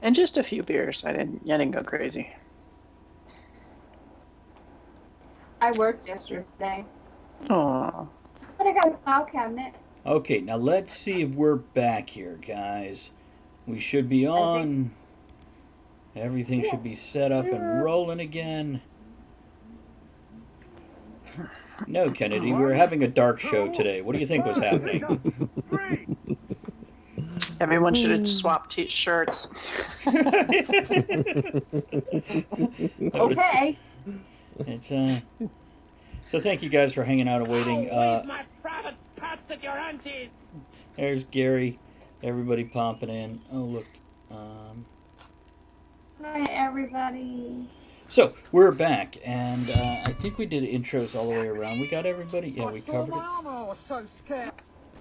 And just a few beers. I didn't go crazy. I worked yesterday. Oh. But I got a file cabinet. Okay, now let's see if we're back here, guys. We should be I think. on. Everything should be set up and rolling again. No, Kennedy, we were having a dark show today. What do you think was happening? Everyone should have swapped shirts. Okay. It's So thank you guys for hanging out and waiting. My private parts at your auntie's. There's Gary. Everybody popping in. Oh look. Hi, everybody. So we're back, and I think we did intros all the way around. We got everybody. Yeah, we covered it.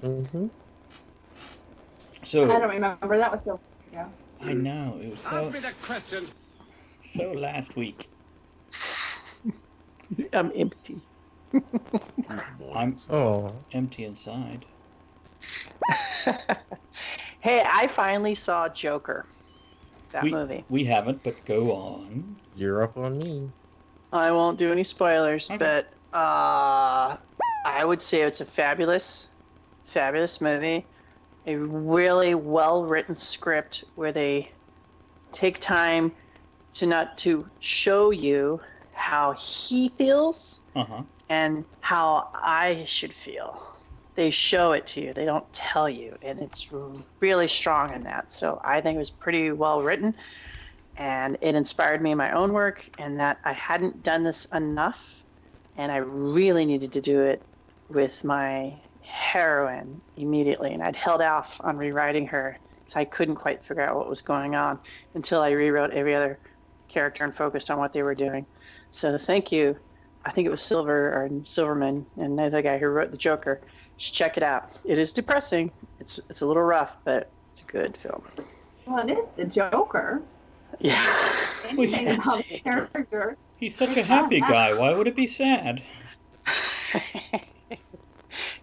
Mm-hmm. So I don't remember. That was so long ago. I know it was Ask me the questions. so last week. I'm empty. I'm empty inside. Hey, I finally saw Joker. That movie. We haven't, but go on. You're up on me. I won't do any spoilers, Okay. but I would say it's a fabulous movie. A really well-written script where they take time to show you how he feels and how I should feel. They show it to you. They don't tell you, and it's really strong in that. So I think it was pretty well written, and it inspired me in my own work, and that I hadn't done this enough, and I really needed to do it with my heroine immediately, and I'd held off on rewriting her because I couldn't quite figure out what was going on until I rewrote every other character and focused on what they were doing. So thank you. I think it was Silverman and the other guy who wrote the Joker. You should check it out. It is depressing. It's a little rough, but it's a good film. Well, it is the Joker. Yeah. Anything about the character. He's such a happy guy. Why would it be sad?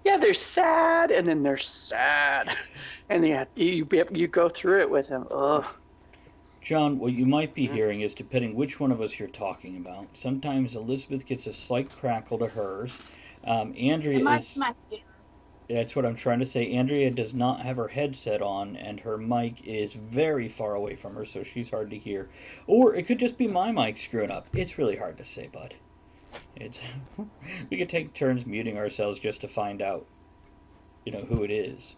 Yeah, they're sad, and then they're sad, and you go through it with him. Ugh. John, what you might be hearing is depending which one of us you're talking about. Sometimes Elizabeth gets a slight crackle to hers. Andrea is. That's what I'm trying to say. Andrea does not have her headset on, and her mic is very far away from her, so she's hard to hear. Or it could just be my mic screwing up. It's really hard to say, bud. It's we could take turns muting ourselves just to find out, who it is.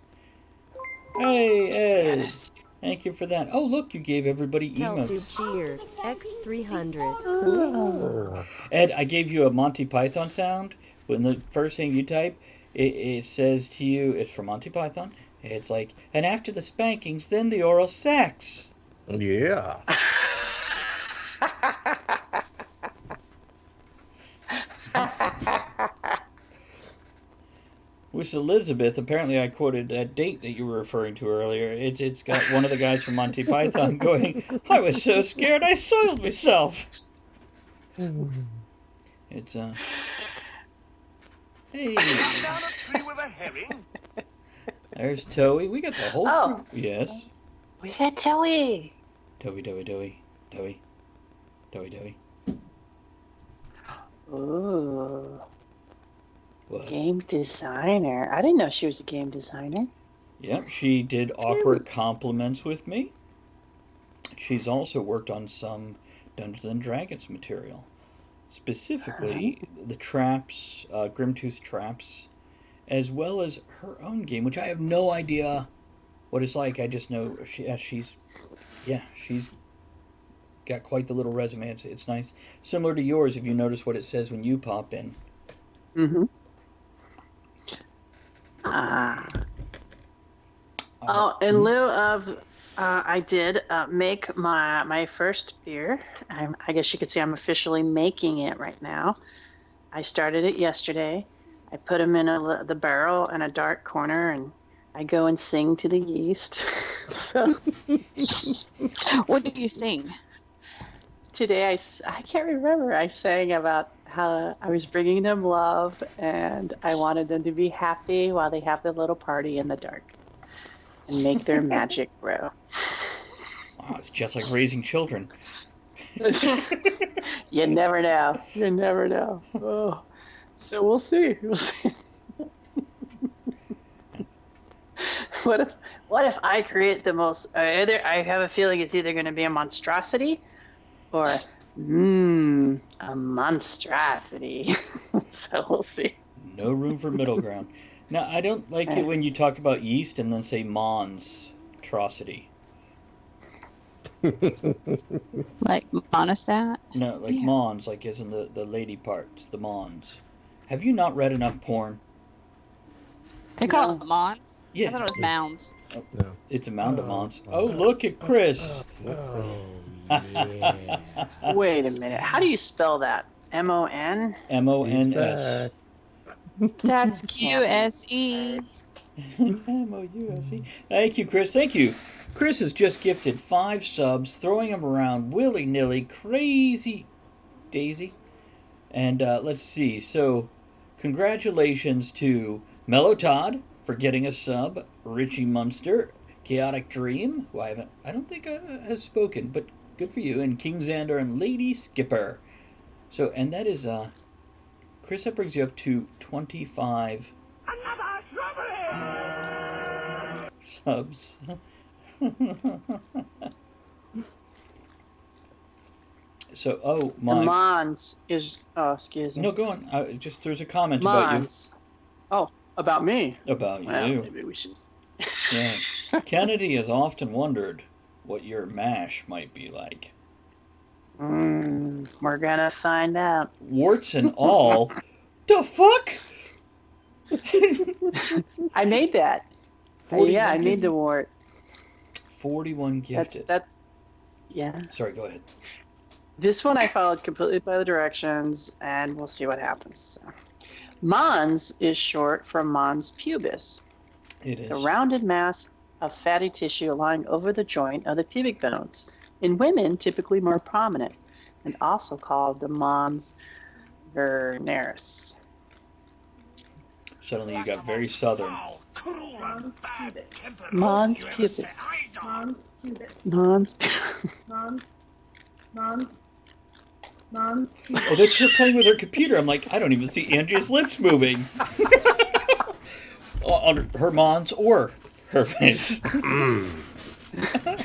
Hey, Ed. Thank you for that. Oh, look, you gave everybody emotes. Cheer X300. Ed, I gave you a Monty Python sound. When the first thing you type, it says to you, it's from Monty Python. It's like, and after the spankings, then the oral sex. Yeah. With Elizabeth, apparently I quoted that date that you were referring to earlier. It's got one of the guys from Monty Python going, I was so scared I soiled myself. It's, Hey. Down a tree with a herring. There's Toey. We got the whole group. Yes. We got Toey. Toey. Ooh. What? Game designer. I didn't know she was a game designer. Yep, she did awkward compliments with me. She's also worked on some Dungeons and Dragons material. Specifically, the traps, Grimtooth traps, as well as her own game, which I have no idea what it's like. I just know she's got quite the little resume. It's nice. Similar to yours, if you notice what it says when you pop in. Mm-hmm. In lieu of, I did make my first beer. I guess you could say I'm officially making it right now. I started it yesterday. I put them in the barrel in a dark corner, and I go and sing to the yeast. So, what did you sing? Today, I can't remember. I sang about how I was bringing them love, and I wanted them to be happy while they have their little party in the dark and make their magic grow. Wow, it's just like raising children. You never know. You never know. Oh. So we'll see. We'll see. What if I create the most? I have a feeling it's either going to be a monstrosity, or a monstrosity. So we'll see. No room for middle ground. Now, I don't like it when you talk about yeast and then say monstrosity. Like monostat? No, like Yeah. mons, like as in the lady parts, the mons. Have you not read enough porn? They call it mons? Yeah. I thought it was mounds. No. It's a mound of mons. Oh, look at Chris. Oh, yeah. Wait a minute. How do you spell that? M-O-N? M-O-N-S. That's QSE. M-O-U-S-E. Thank you, Chris. Thank you. Chris has just gifted 5 subs, throwing them around willy-nilly, crazy daisy. And let's see. So, congratulations to Mellow Todd for getting a sub, Richie Munster, Chaotic Dream, who I don't think has spoken, but good for you, and King Xander and Lady Skipper. So, and that is, Chris, that brings you up to 25 Another strawberry! subs. So, oh, The my. Mons is. Oh, excuse me. No, go on. There's a comment about you. Mons. Oh, about me. About Well, you. maybe we should. Yeah. Kennedy has often wondered what your mash might be like. We're gonna find out. Warts and all. The fuck? I made that. 41 Yeah, I made gifted. the wart. 41 gifted. That's. Yeah. Sorry, go ahead. This one I followed completely by the directions, and we'll see what happens. So. Mons is short for mons pubis, It is. the rounded mass of fatty tissue lying over the joint of the pubic bones. In women, typically more prominent, and also called the mons veneris. Suddenly you got very southern. Foul, cruel, and bad-tempered Mons hope you ever pubis. set eyes on. Mons pubis. Mons. Mons pubis. Oh, that's her playing with her computer. I'm like, I don't even see Andrea's lips moving. On her mons or her face.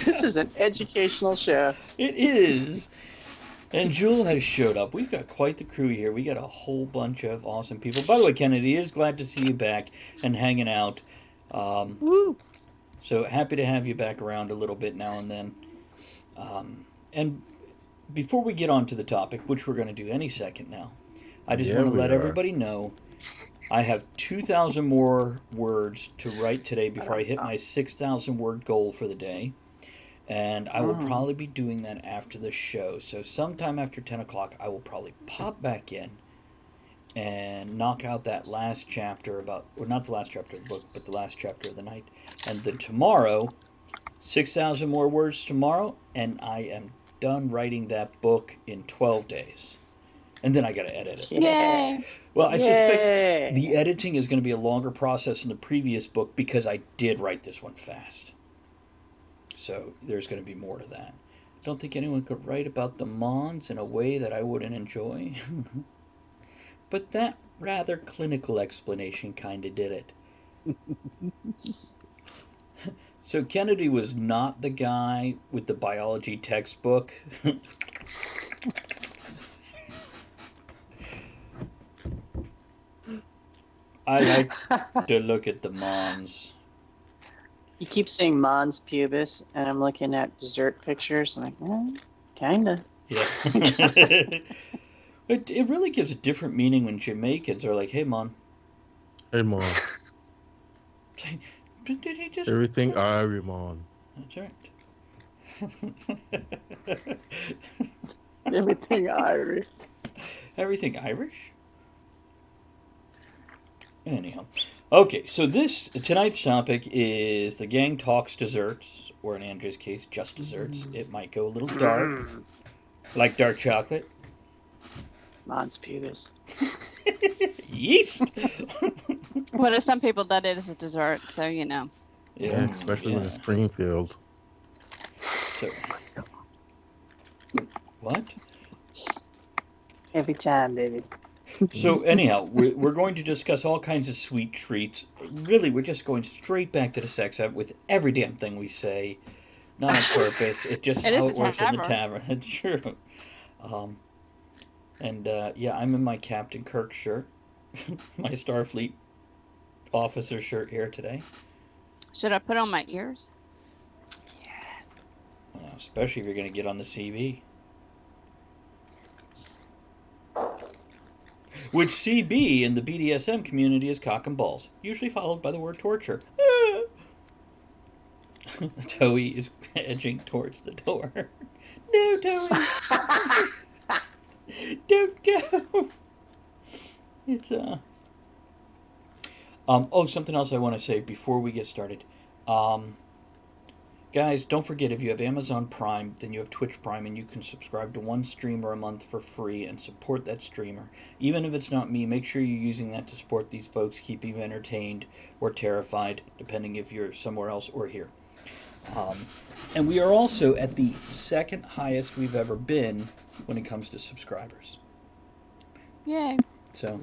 This is an educational show. It is. And Jewel has showed up. We've got quite the crew here. We got a whole bunch of awesome people. By the way, Kennedy, is glad to see you back and hanging out. Woo. So happy to have you back around a little bit now and then. And before we get on to the topic, which we're going to do any second now, I just want to let everybody know I have 2,000 more words to write today before I hit my 6,000 word goal for the day. And I will probably be doing that after the show. So sometime after 10 o'clock, I will probably pop back in and knock out that last chapter about, or not the last chapter of the book, but the last chapter of the night. And then tomorrow, 6,000 more words tomorrow, and I am done writing that book in 12 days. And then I got to edit it. Yay! Well, I suspect Yay. the editing is going to be a longer process than the previous book because I did write this one fast. So there's going to be more to that. I don't think anyone could write about the Mons in a way that I wouldn't enjoy. But that rather clinical explanation kind of did it. So Kennedy was not the guy with the biology textbook. I like to look at the Mons. You keep saying mons pubis, and I'm looking at dessert pictures. I'm like, kinda. Yeah. It really gives a different meaning when Jamaicans are like, hey, Mon. Hey, Mom. Did he just... Everything Irie, Mom. That's right. Everything Irish. Everything Irish? Anyhow. Okay, so tonight's topic is the gang talks desserts, or in Andrew's case, just desserts. It might go a little dark, like dark chocolate. Mons pubis. Yeast! Well, to some people that is a dessert, so you know. Yeah, especially when it's Springfield. So, what? Every time, baby. So anyhow, we're going to discuss all kinds of sweet treats. Really, we're just going straight back to the sex ed with every damn thing we say, not on purpose. It's just It how is it a works in the tavern. tavern. That's true. Um, and yeah, I'm in my Captain Kirk shirt, my Starfleet officer shirt here today. Should I put on my ears? Especially if you're going to get on the CB. Which CB in the BDSM community is cock and balls, usually followed by the word torture. Toei is edging towards the door. No, Toei, don't go. It's Oh, something else I want to say before we get started. Guys, don't forget, if you have Amazon Prime, then you have Twitch Prime, and you can subscribe to one streamer a month for free and support that streamer. Even if it's not me, make sure you're using that to support these folks, keep you entertained or terrified, depending if you're somewhere else or here. And we are also at the second highest we've ever been when it comes to subscribers. Yay. So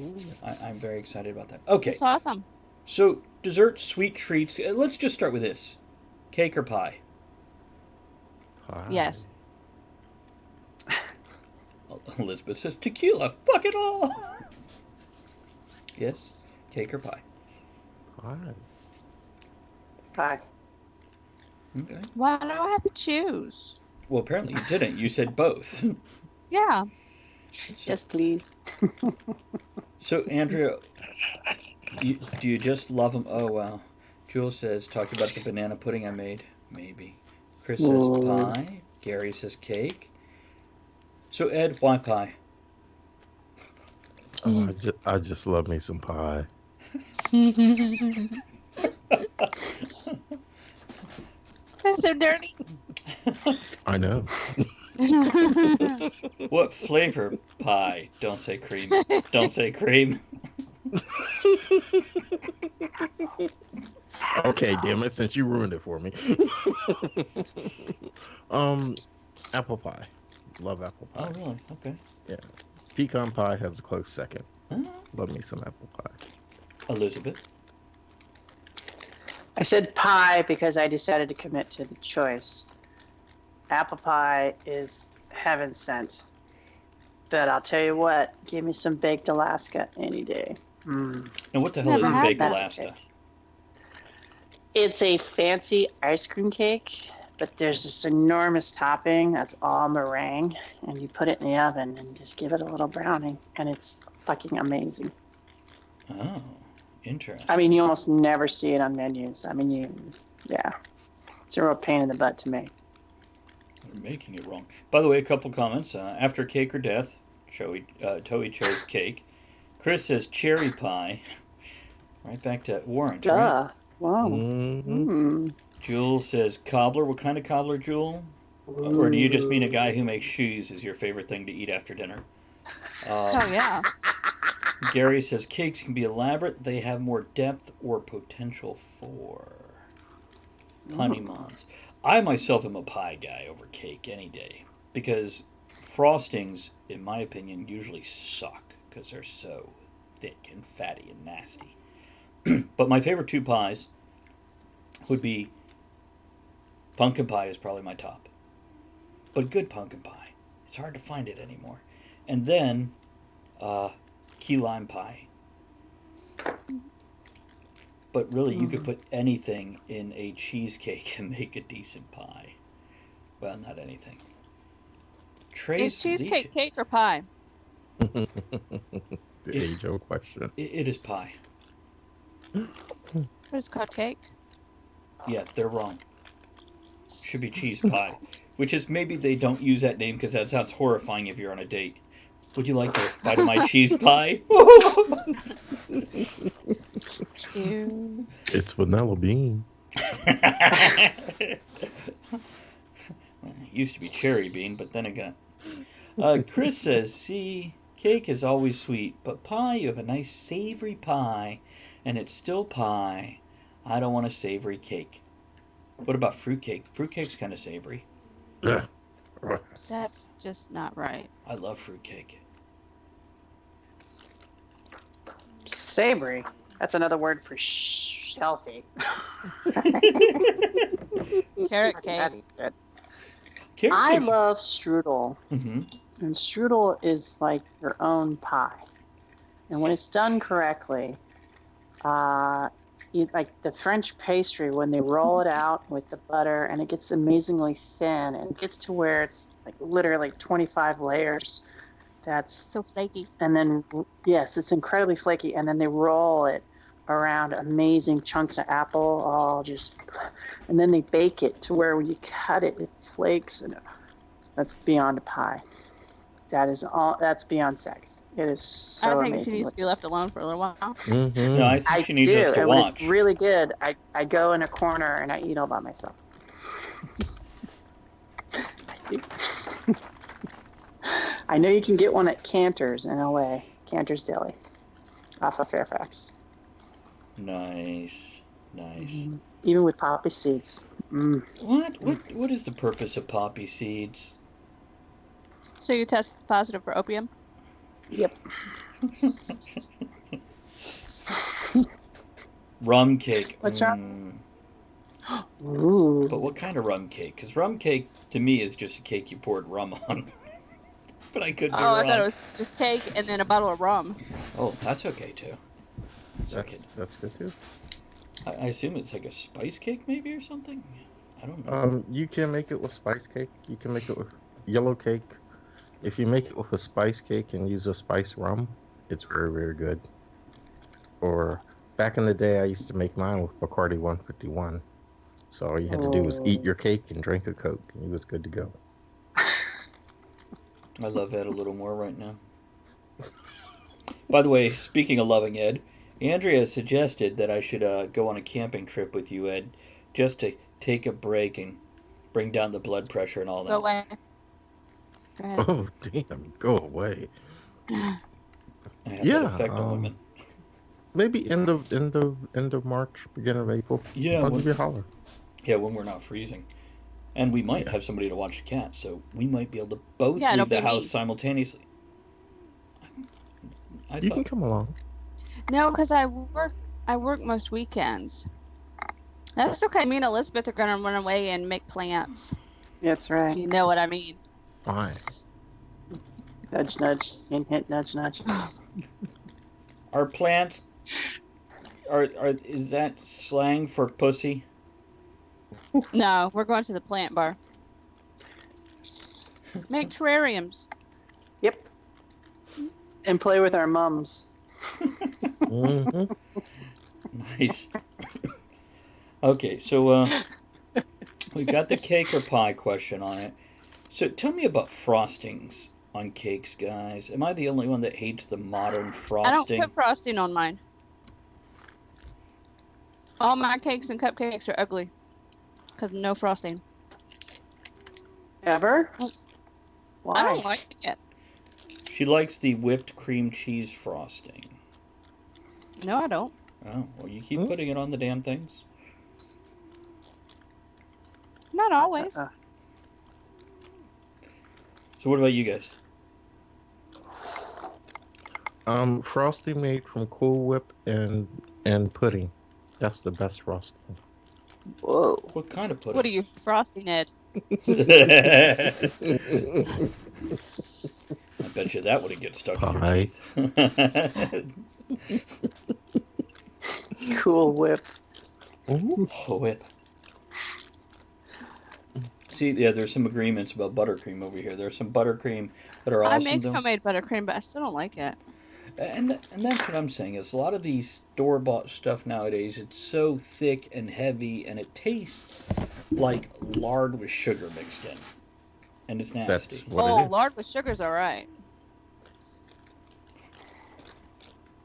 I'm very excited about that. Okay. That's awesome. So, dessert, sweet treats. Let's just start with this. Cake or pie? Pie. Yes. Elizabeth says tequila. Fuck it all. Yes? Cake or pie? Pie. Pie. Okay. Why do I have to choose? Well, apparently you didn't. You said both. Yeah. Yes, please. So, Andrea, do you just love them? Oh, wow. Jules says, talk about the banana pudding I made. Maybe. Chris says Ooh. pie. Gary says cake. So, Ed, why pie? Oh, I just love me some pie. That's so dirty. I know. What flavor pie? Don't say cream. Don't say cream. Okay, damn it, since you ruined it for me. Apple pie. Love apple Oh, pie. really? Okay. Pecan pie has a close second. Huh? Love me some apple pie. Elizabeth? I said pie because I decided to commit to the choice. Apple pie is heaven sent. But I'll tell you what, give me some baked Alaska any day. Mm. And what the hell Never is had baked that. Alaska? It's a fancy ice cream cake, but there's this enormous topping that's all meringue, and you put it in the oven and just give it a little browning, and it's fucking amazing. Oh, interesting. I mean, you almost never see it on menus. I mean, yeah. It's a real pain in the butt to make. We're making it wrong. By the way, a couple comments. After cake or death, Toei chose cake. Chris says cherry pie. Right back to orange, right? Duh. Wow. Mm-hmm. Mm. Jewel says cobbler. What kind of cobbler, Jewel? Or do you just mean a guy who makes shoes is your favorite thing to eat after dinner? Oh, yeah. Gary says cakes can be elaborate. They have more depth or potential for honeymons. I myself am a pie guy over cake any day because frostings, in my opinion, usually suck because they're so thick and fatty and nasty. But my favorite two pies would be pumpkin pie is probably my top. But good pumpkin pie. It's hard to find it anymore. And then key lime pie. But really, you could put anything in a cheesecake and make a decent pie. Well, not anything. Trace Is cheesecake cake or pie? The age-old question. It is pie. What is called cake? Yeah, they're wrong. Should be cheese pie. Which is maybe they don't use that name because that sounds horrifying if you're on a date. Would you like a bite of my cheese pie? Ew. It's vanilla bean. It used to be cherry bean, but then it got. Chris says, see, cake is always sweet, but pie, you have a nice savory pie, and it's still pie. I don't want a savory cake. What about fruitcake? Fruitcake's kind of savory. Yeah. That's just not right. I love fruitcake. Savory. That's another word for healthy. Carrot cake. That's good. Carrot I cakes. love strudel. Mm-hmm. And strudel is like your own pie. And when it's done correctly, like the French pastry, when they roll it out with the butter and it gets amazingly thin and it gets to where it's like literally 25 layers. That's So flaky. And then, yes, it's incredibly flaky. And then they roll it around amazing chunks of apple, and then they bake it to where when you cut it, it flakes, and that's beyond a pie. That's beyond sex. It is so I think amazing. she needs to be left alone for a little while. Mm-hmm. No, I think she needs do, us to and when watch. it's really good, I go in a corner and I eat all by myself. I do. I know you can get one at Cantor's in LA, Cantor's Deli, off of Fairfax. Nice. Even with poppy seeds. Mm. What is the purpose of poppy seeds? So you test positive for opium? Yep. Rum cake. What's wrong? Ooh. Ooh. But what kind of rum cake? Because rum cake, to me, is just a cake you poured rum on. But I could be wrong. I thought it was just cake and then a bottle of rum. Oh, that's okay, too. That's good, too. I assume it's like a spice cake, maybe, or something? I don't know. You can make it with spice cake. You can make it with yellow cake. If you make it with a spice cake and use a spice rum, it's very, very good. Or back in the day, I used to make mine with Bacardi 151. So all you had to do was eat your cake and drink a Coke, and you was good to go. I love Ed a little more right now. By the way, speaking of loving Ed, Andrea suggested that I should go on a camping trip with you, Ed, just to take a break and bring down the blood pressure and all that. Go away. Go ahead. Oh, damn, go away. I have that effect on women. Maybe end of March, beginning of April. Yeah, I'll give you a holler. Yeah, when we're not freezing. And we might have somebody to watch the cat, so we might be able to both it'll leave the be house me. simultaneously. You can come along. No, because I work most weekends. That's okay. Me and Elizabeth are gonna run away and make plants. That's right. If you know what I mean. Fine. Nudge, nudge, hint, hint, nudge, nudge. Are plants... Is that slang for pussy? No, we're going to the plant bar. Make terrariums. Yep. And play with our mums. Mm-hmm. Nice. Okay, so we've got the cake or pie question on it. So tell me about frostings on cakes, guys. Am I the only one that hates the modern frosting? I don't put frosting on mine. All my cakes and cupcakes are ugly. Because no frosting. Ever? Why? I don't like it. She likes the whipped cream cheese frosting. No, I don't. Oh, well, you keep putting it on the damn things. Not always. So what about you guys? Frosting made from Cool Whip and pudding. That's the best frosting. Whoa. What kind of pudding? What are you frosting, Ed? I bet you that wouldn't get stuck in your teeth. Cool Whip. Oh, whip. See, yeah, there's some agreements about buttercream over here. There's some buttercream that are awesome. I make though. homemade buttercream, but I still don't like it. And that's what I'm saying is a lot of these store-bought stuff nowadays, it's so thick and heavy, and it tastes like lard with sugar mixed in, and it's nasty. That's what it is. Lard with sugar's all right.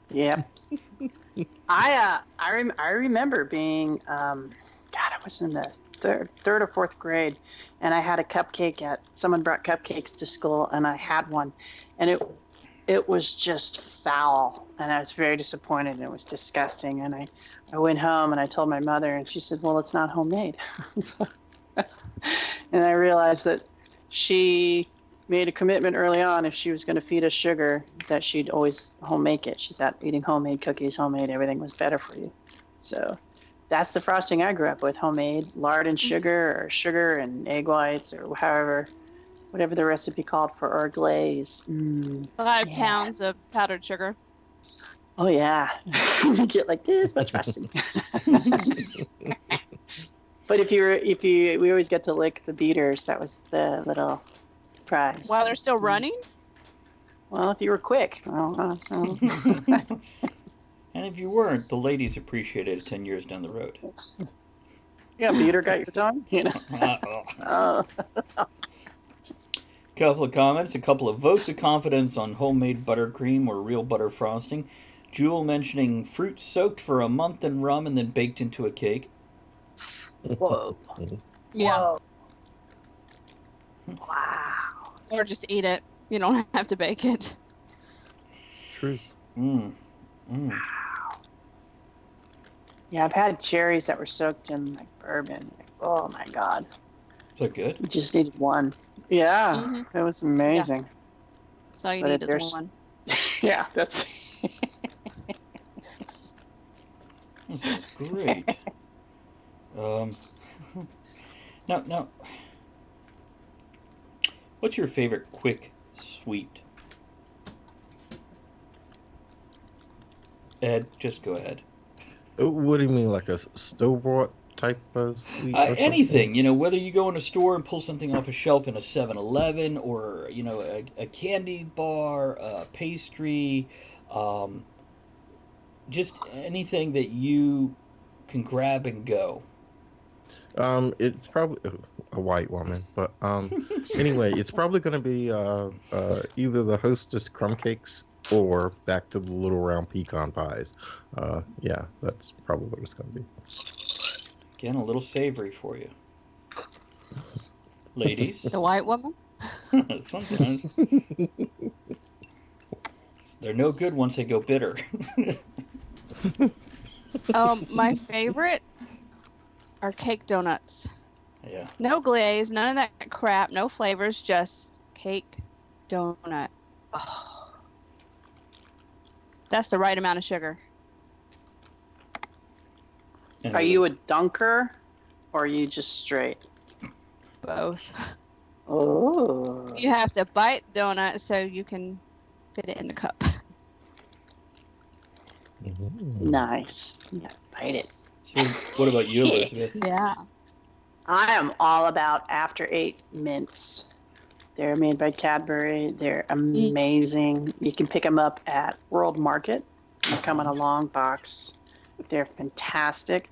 Yeah. I remember being I was in the third or fourth grade, and I had a cupcake someone brought cupcakes to school, and I had one, and it was just foul, and I was very disappointed, and it was disgusting, and I went home and I told my mother, and she said, well, it's not homemade. And I realized that she made a commitment early on if she was going to feed us sugar that she'd always homemade it. She thought eating homemade cookies, homemade everything was better for you. So that's the frosting I grew up with, homemade lard and sugar and egg whites or however, whatever the recipe called for our glaze. 5 Yeah. pounds of powdered sugar. Oh yeah, you get like this much frosting. But we always get to lick the beaters. That was the little prize. While they're still running? Well, if you were quick. And if you weren't, the ladies appreciated it 10 years down the road. Yeah, beater got your tongue? You know. Oh. Couple of comments, a couple of votes of confidence on homemade buttercream or real butter frosting. Jewel mentioning fruit soaked for a month in rum and then baked into a cake. Whoa. Yeah. Whoa. Wow. Or just eat it. You don't have to bake it. True. Yeah, I've had cherries that were soaked in like bourbon. Oh my god. Is that good? You just needed one. Yeah, Mhm. It was amazing. That's all you But need if is there's- one. Yeah, that's. That sounds great. Now, what's your favorite quick sweet? Ed, just go ahead. What do you mean, like a store-bought type of sweet? Or something? Anything, whether you go in a store and pull something off a shelf in a 7-Eleven or, a candy bar, a pastry, just anything that you can grab and go. It's probably a white woman, but anyway, it's probably going to be either the Hostess crumb cakes or back to the little round pecan pies. Yeah, that's probably what it's going to be. Again, a little savory for you. Ladies, The white woman? sometimes they're no good once they go bitter. My favorite are cake donuts. Yeah. No glaze, none of that crap, no flavors, just cake donut. Oh. That's the right amount of sugar. Are you a dunker or are you just straight? Both. Oh. You have to bite the donut so you can fit it in the cup. Nice. Yeah, bite it. So, what about you, Elizabeth? Yeah. I am all about After Eight mints. They're made by Cadbury. They're amazing. You can pick them up at World Market. They come in a long box. They're fantastic.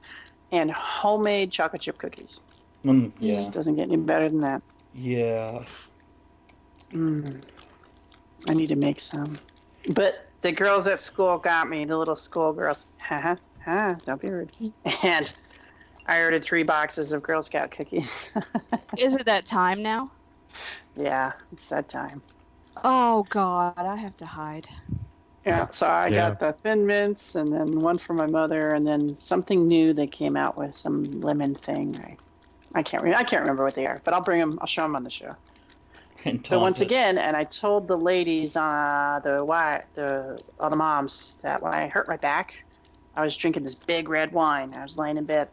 And homemade chocolate chip cookies. Yeah. Just doesn't get any better than that. Yeah. I need to make some. But the girls at school got me, the little school girls. Don't be rude. And I ordered 3 boxes of Girl Scout cookies. Is it that time now? Yeah, it's that time. Oh, God, I have to hide. Yeah, so I got the Thin Mints and then one for my mother and then something new they came out with, some lemon thing. I can't remember what they are, but I'll bring them. I'll show them on the show. But once again, and I told the ladies, all the moms, that when I hurt my back, I was drinking this big red wine. I was laying in bed,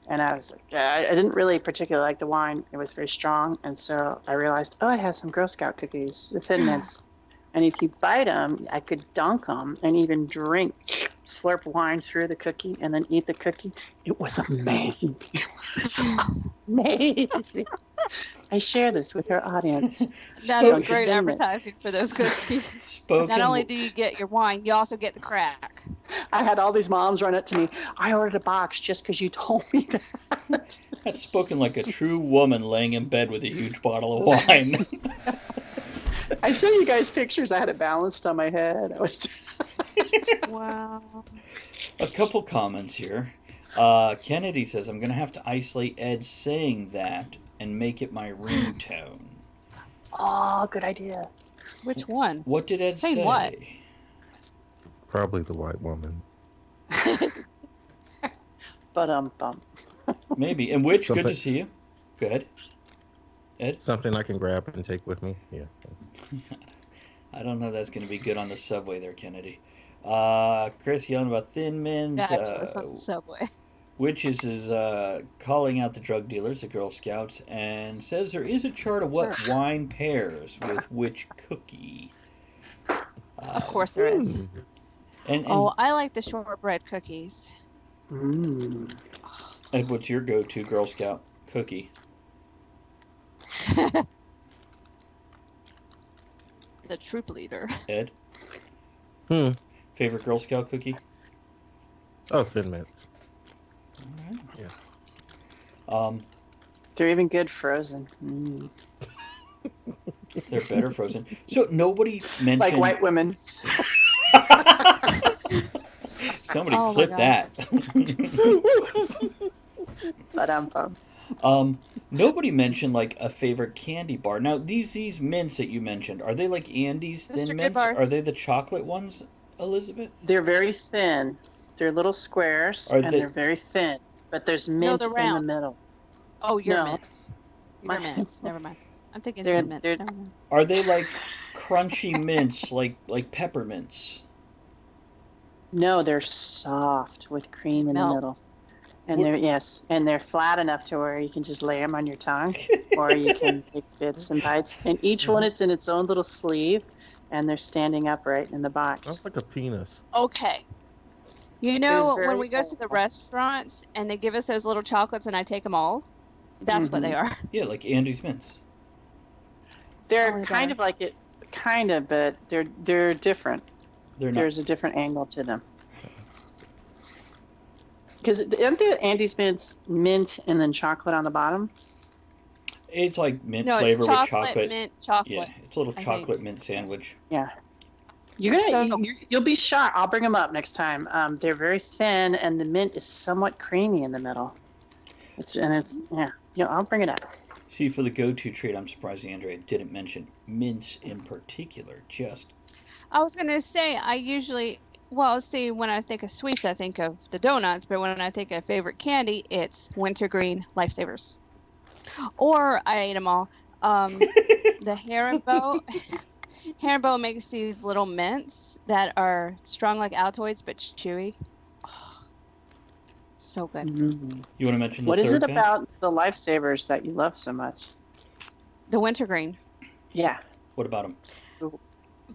and I was like, I didn't really particularly like the wine. It was very strong, and so I realized, I have some Girl Scout cookies, the Thin Mints. And if you bite them, I could dunk them and even slurp wine through the cookie and then eat the cookie. It was amazing. It was amazing. I share this with our audience. That is Spoken great Thin advertising for those cookies. Not only do you get your wine, you also get the crack. I had all these moms run up to me. I ordered a box just because you told me that. That's spoken like a true woman laying in bed with a huge bottle of wine. I sent you guys pictures. I had it balanced on my head. I was. Wow. A couple comments here. Kennedy says, I'm going to have to isolate Ed saying that and make it my ringtone. Oh, good idea. Which one? What did Ed say? What? Probably the white woman. But bum. Maybe. And which, good to Something- see you. Go ahead. Ed? Something I can grab and take with me. Yeah. I don't know if that's going to be good on the subway there, Kennedy. Chris yelling about Thin Mints. Fabulous on the subway. Witches is calling out the drug dealers, the Girl Scouts, and says there is a chart of what Sure. wine pairs with which cookie. Of course there is. And Oh, I like the shortbread cookies. Ed, what's your go-to Girl Scout cookie? The troop leader. Ed? Hmm. Favorite Girl Scout cookie? Oh, Thin Mints. All right. Yeah. They're even good frozen. Mm. They're better frozen. So nobody mentioned... Like white women. Somebody Oh my clip God. that. But I'm fun. Nobody mentioned like a favorite candy bar. Now these mints that you mentioned, are they like Andes Mr. Thin Good Mints? Bars. Are they the chocolate ones, Elizabeth? They're very thin. They're little squares, Are and they- they're very thin. But there's No, mint they're in the round. middle. Oh, your No. mints. My- Your mints. Never mind. I'm thinking They're- Thin Mints. they're- Never mind. Are they like crunchy mints, like peppermints? No, they're soft with cream in the Melt. middle. And What- they're flat enough to where you can just lay them on your tongue, or you can take bits and bites. And each one, it's in its own little sleeve, and they're standing upright in the box. Sounds like a penis. Okay. You was know, very when we go to the helpful. restaurants and they give us those little chocolates and I take them all, that's what they are. Yeah, like Andes mints. They're Oh, they kind are. of like it, kind of, but they're different. They're not. There's a different angle to them. Because aren't the Andes mints mint and then chocolate on the bottom? It's like mint No, flavor it's with chocolate, chocolate. mint, chocolate. Yeah, it's a little I think. chocolate mint sandwich. Yeah. You're gonna, So- you'll be shocked. I'll bring them up next time. They're very thin, and the mint is somewhat creamy in the middle. I'll bring it up. See, for the go-to treat, I'm surprised Andrea didn't mention mints in particular. Just I was going to say, I usually, well, see, when I think of sweets, I think of the donuts, but when I think of favorite candy, it's wintergreen lifesavers. Or I ate them all. The Haribo makes these little mints that are strong like Altoids, but chewy. Oh, so good. you want to mention the What third is it guy? about the lifesavers that you love so much? The wintergreen. Yeah. What about them?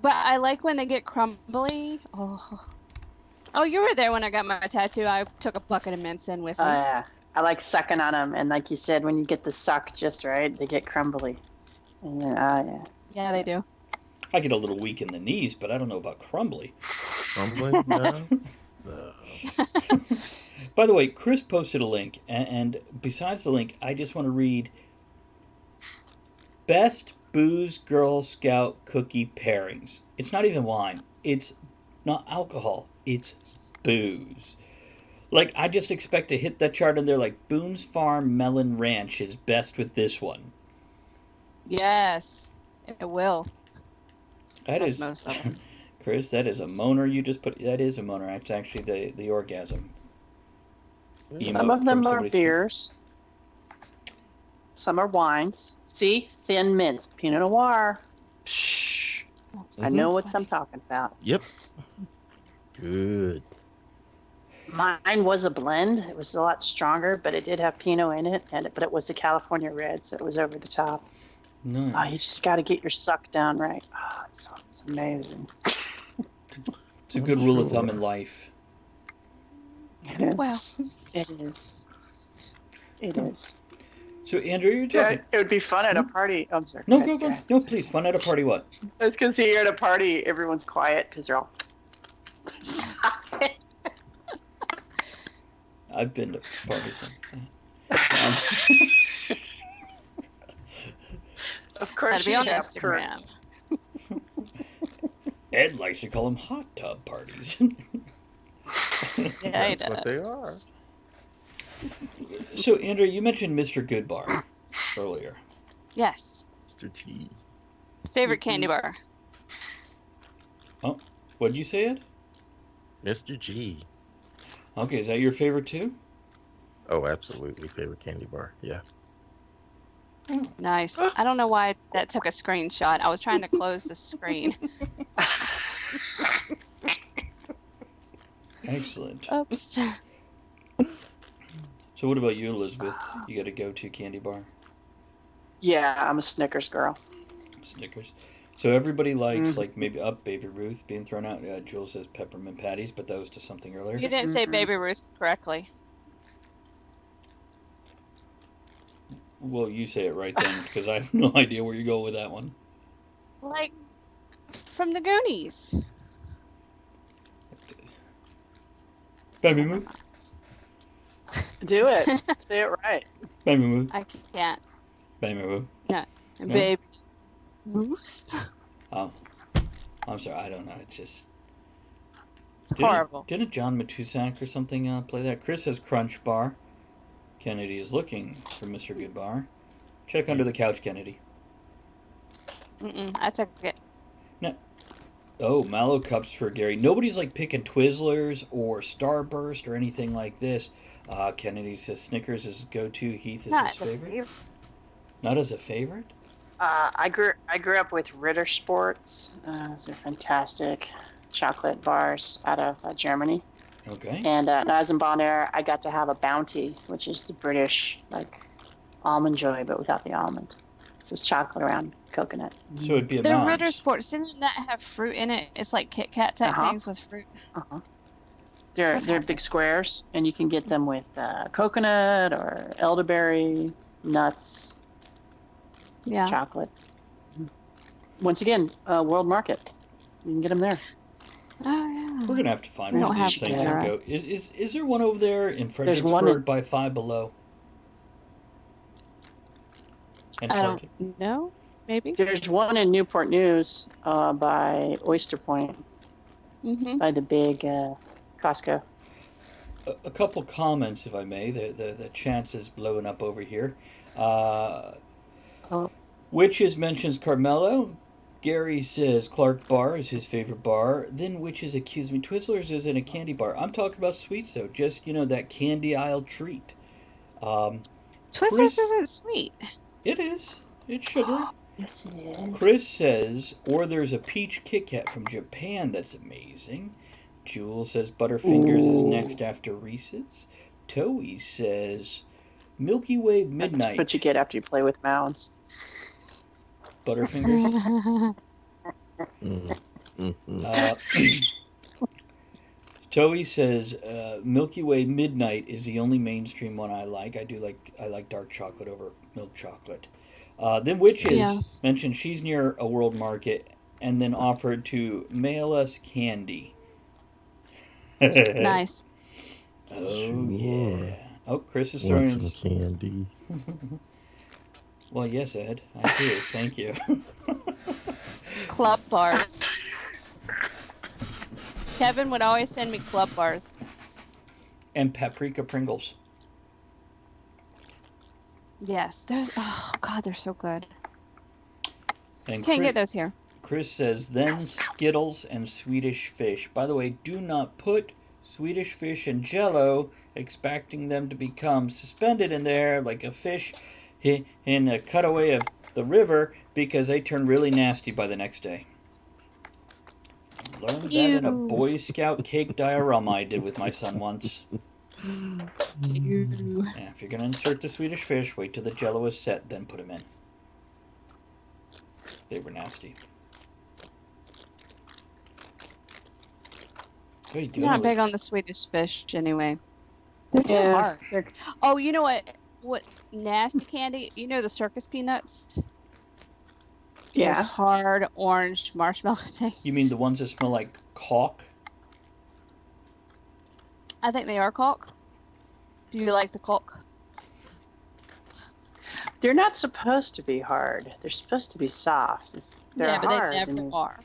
But I like when they get crumbly. Oh, you were there when I got my tattoo. I took a bucket of mints in with me. Yeah. I like sucking on them, and like you said, when you get the suck just right, they get crumbly. And yeah. Yeah, they do. I get a little weak in the knees, but I don't know about crumbly. Crumbling? No. No. By the way, Chris posted a link, and besides the link, I just want to read Best Booze Girl Scout Cookie Pairings. It's not even wine. It's not alcohol. It's booze. Like, I just expect to hit that chart and they're like, Boone's Farm Melon Ranch is best with this one. Yes, it will. That That's is, most of them. Chris, that is a moaner you just put. That is a moaner. That's actually the orgasm. Some emote of them from are somebody's- beers. Some are wines. See? Thin mints. Pinot Noir. Psh, I know what I'm talking about. Yep. Good. Mine was a blend. It was a lot stronger, but it did have Pinot in it, but it was the California Red, so it was over the top. Nice. Oh, you just got to get your suck down right. Oh, it's amazing. It's a good rule of thumb in life. Well. It is. It is. So, Andrew, you're Yeah, talking. it would be fun at a party. Oh, I'm sorry. No, ahead, go. ahead. No, please. Fun at a party. What? I was going to say, you're at a party, everyone's quiet because they're all. I've been to parties. Of course, Gotta be you on have Kurt. Instagram. Ed likes to call them hot tub parties. Yeah, he That's what does. they are. So, Andrew, you mentioned Mr. Goodbar earlier. Yes. Mr. T. Favorite candy bar. What'd you say, Ed? Mr. G. Okay, is that your favorite too? Oh, absolutely. Favorite candy bar. Yeah. Nice. I don't know why that took a screenshot. I was trying to close the screen. Excellent. Oops. So what about you, Elizabeth? You got a go-to candy bar? Yeah, I'm a Snickers girl. Snickers. So everybody likes like maybe Baby Ruth being thrown out. Jules says peppermint patties, but that was to something earlier. You didn't say Baby Ruth correctly. Well, you say it right then, because I have no idea where you go with that one. Like from the Goonies. Baby Ruth. Do it. Say it right. Baby Ruth. I can't. Baby Ruth. No. No? Baby Ruth. Oh, I'm sorry. I don't know. It's just It's horrible. Didn't John Matusak or something play that? Chris says Crunch Bar. Kennedy is looking for Mr. Goodbar. Check under the couch, Kennedy. I took it. No. Oh, Mallow Cups for Gary. Nobody's like picking Twizzlers or Starburst or anything like this. Kennedy says Snickers is his go-to. Heath is his favorite. Not as a favorite? I grew up with Ritter Sports. Those are fantastic chocolate bars out of Germany. Okay. And when I was in Bonaire, I got to have a Bounty, which is the British almond joy, but without the almond. It's just chocolate around coconut. So it'd be a The Mounds. Ritter Sports, didn't that have fruit in it? It's like Kit Kat type things with fruit. They're big squares, and you can get them with coconut or elderberry, nuts, chocolate. Once again, world market. You can get them there. Oh yeah. We're gonna have to find We one don't of these have things that. and go. Is there one over there in There's one Fredericksburg by Five Below? And I Target? don't know. Maybe. There's one in Newport News by Oyster Point, by the big Costco. A couple comments, if I may. The chance is blowing up over here. Witches mentions Carmelo. Gary says Clark Bar is his favorite bar. Then Witches accuse me Twizzlers isn't a candy bar. I'm talking about sweets though. Just that candy aisle treat. Twizzlers isn't sweet. It is. It's sugary. Yes, it is. Chris says, or there's a peach Kit Kat from Japan that's amazing. Jules says Butterfingers is next after Reese's. Toey says Milky Way Midnight. That's what you get after you play with mounds. Butterfingers. Toey says Milky Way Midnight is the only mainstream one I like. I like dark chocolate over milk chocolate. Then Witches mentioned she's near a world market and then offered to mail us candy. Nice. Oh yeah. Oh, Chris is throwing some candy. Well, yes, Ed. I do. Thank you. Club bars. Kevin would always send me club bars. And paprika Pringles. Yes, those. Oh God, they're so good. And Can't get those here. Chris says, then Skittles and Swedish Fish. By the way, do not put Swedish Fish in Jell-O, expecting them to become suspended in there like a fish in a cutaway of the river, because they turn really nasty by the next day. Learned that in a Boy Scout cake diorama I did with my son once. Yeah, if you're going to insert the Swedish Fish, wait till the Jell-O is set, then put them in. They were nasty. What are you doing? I'm not big on the Swedish Fish anyway. They're too hard. Oh, you know what? What nasty candy? You know the circus peanuts? Yeah. Those hard orange marshmallow things. You mean the ones that smell like caulk? I think they are caulk. Do you like the caulk? They're not supposed to be hard. They're supposed to be soft. If they're but hard, they never are.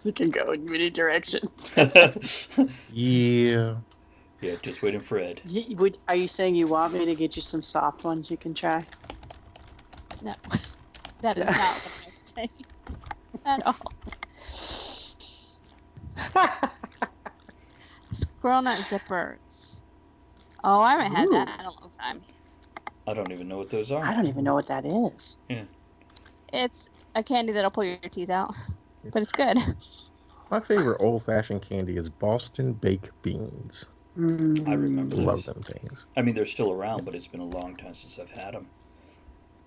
They can go in many directions. Yeah. Yeah, just waiting for Ed. Are you saying you want me to get you some soft ones you can try? No, that is not what I'm saying at all. Squirrel nut zippers. Oh, I haven't had Ooh. that in a long time. I don't even know what those are. I don't even know what that is. It's a candy that'll pull your teeth out, but it's good. My favorite old-fashioned candy is Boston baked beans. I remember those. Love them things. I mean, they're still around, but it's been a long time since I've had them.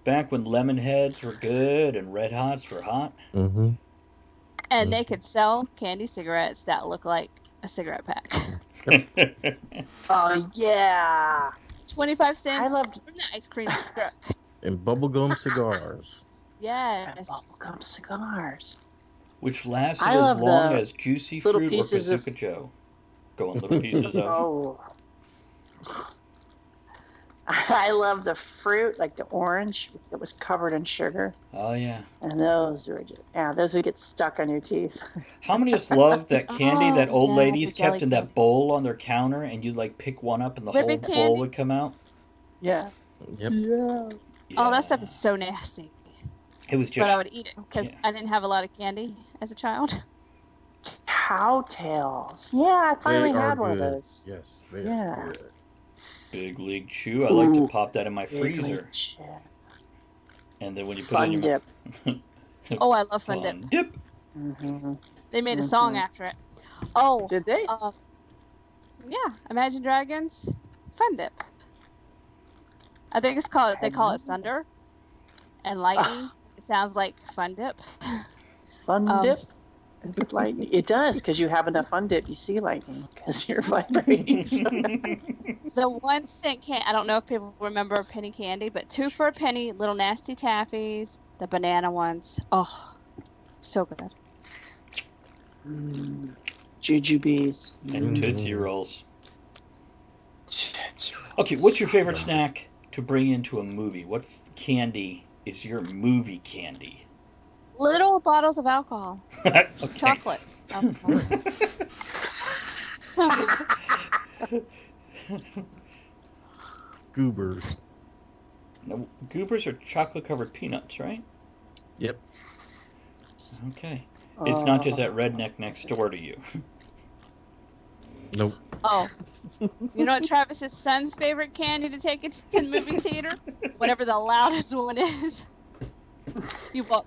Back when lemon heads were good and red hots were hot. Mm-hmm. And they could sell candy cigarettes that look like a cigarette pack. Oh yeah. 25 cents I loved from the ice cream truck. And bubblegum cigars. Yes. bubblegum cigars. Which lasted I as love long the as Juicy little Fruit or pieces of- Bazooka Joe. Go on, little pieces of. Oh. I love the fruit, like the orange that was covered in sugar. Oh, yeah. And those were just, those would get stuck on your teeth. How many of us love that candy that old yeah, ladies the jelly kept in that candy. bowl on their counter and you'd like pick one up and the Ribbon whole bowl candy? would come out? Yeah. Yep. Yeah. Oh, that stuff Yeah. is so nasty. It was But just. I would eat it because Yeah. I didn't have a lot of candy as a child. Cowtails. Yeah, I finally They are had one of good. those. Yes, they Yeah. are good. Big League Chew. I like to Ooh, pop that in my Big freezer. League Chew. And then when you put Fun it in your dip. Oh, I love Fun Dip. Fun dip. Mm-hmm. They made a song Mhm. after it. Oh, Did they? yeah, Imagine Dragons, Fun Dip. I think it's called. They call it Thunder and Lightning. It sounds like Fun Dip. Fun dip. And lightning. It does, because you have enough fun dip, you see lightning, because you're vibrating. The 1 cent can. I don't know if people remember penny candy, but 2 for a penny. Little nasty taffies, the banana ones. Oh, so good. Jujubes. And Tootsie Rolls. Tootsie Rolls. Okay, what's your favorite snack to bring into a movie? What candy is your movie candy? Little bottles of alcohol, Okay. chocolate. Alcohol. Goobers. No, Goobers are chocolate-covered peanuts, right? Yep. Okay. It's not just that redneck next door to you. Nope. Oh, you know what Travis's son's favorite candy to take it to the movie theater? Whatever the loudest one is. You walk.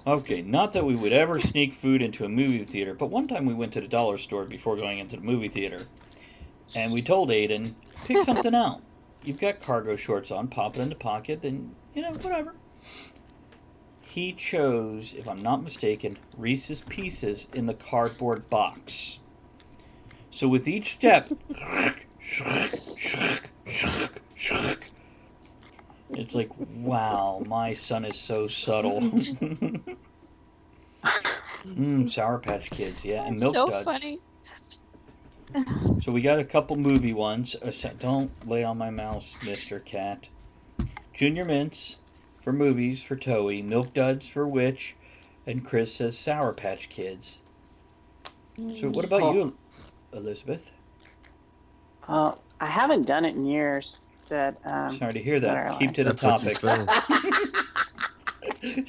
Okay, not that we would ever sneak food into a movie theater, but one time we went to the dollar store before going into the movie theater, and we told Aiden, pick something out. You've got cargo shorts on, pop it in the pocket, then, whatever. He chose, if I'm not mistaken, Reese's Pieces in the cardboard box. So with each step, it's like, wow, my son is so subtle. Sour Patch Kids, yeah, and Milk So Duds. funny. So we got a couple movie ones. Don't lay on my mouse, Mr. Cat. Junior Mints for movies for Toei, Milk Duds for Witch, and Chris says Sour Patch Kids. So what about you, Elizabeth? I haven't done it in years. But Sorry to hear that. Alright. Keep to the That's what you topic. said.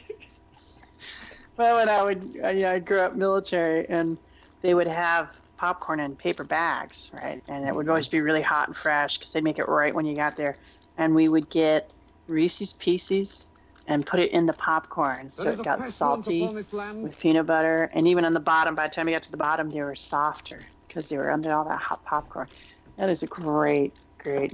well, when I grew up military, and they would have popcorn in paper bags, right? And it would always be really hot and fresh because they'd make it right when you got there. And we would get Reese's Pieces and put it in the popcorn, so it got salty with peanut butter. And even on the bottom, by the time you got to the bottom, they were softer because they were under all that hot popcorn. That is a great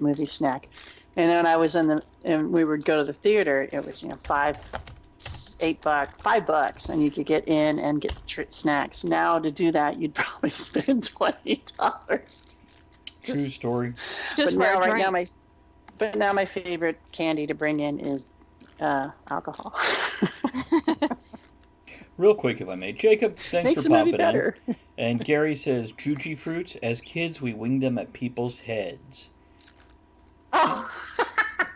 movie snack. And then when I was and we would go to the theater, it was $5, and you could get in and get snacks. Now to do that, you'd probably spend $20. True story. Just but for now, a drink. now my favorite candy to bring in is alcohol. Real quick, if I may. Jacob, thanks Makes for the movie popping better. in. And Gary says, Juji fruits, as kids, we winged them at people's heads. Oh.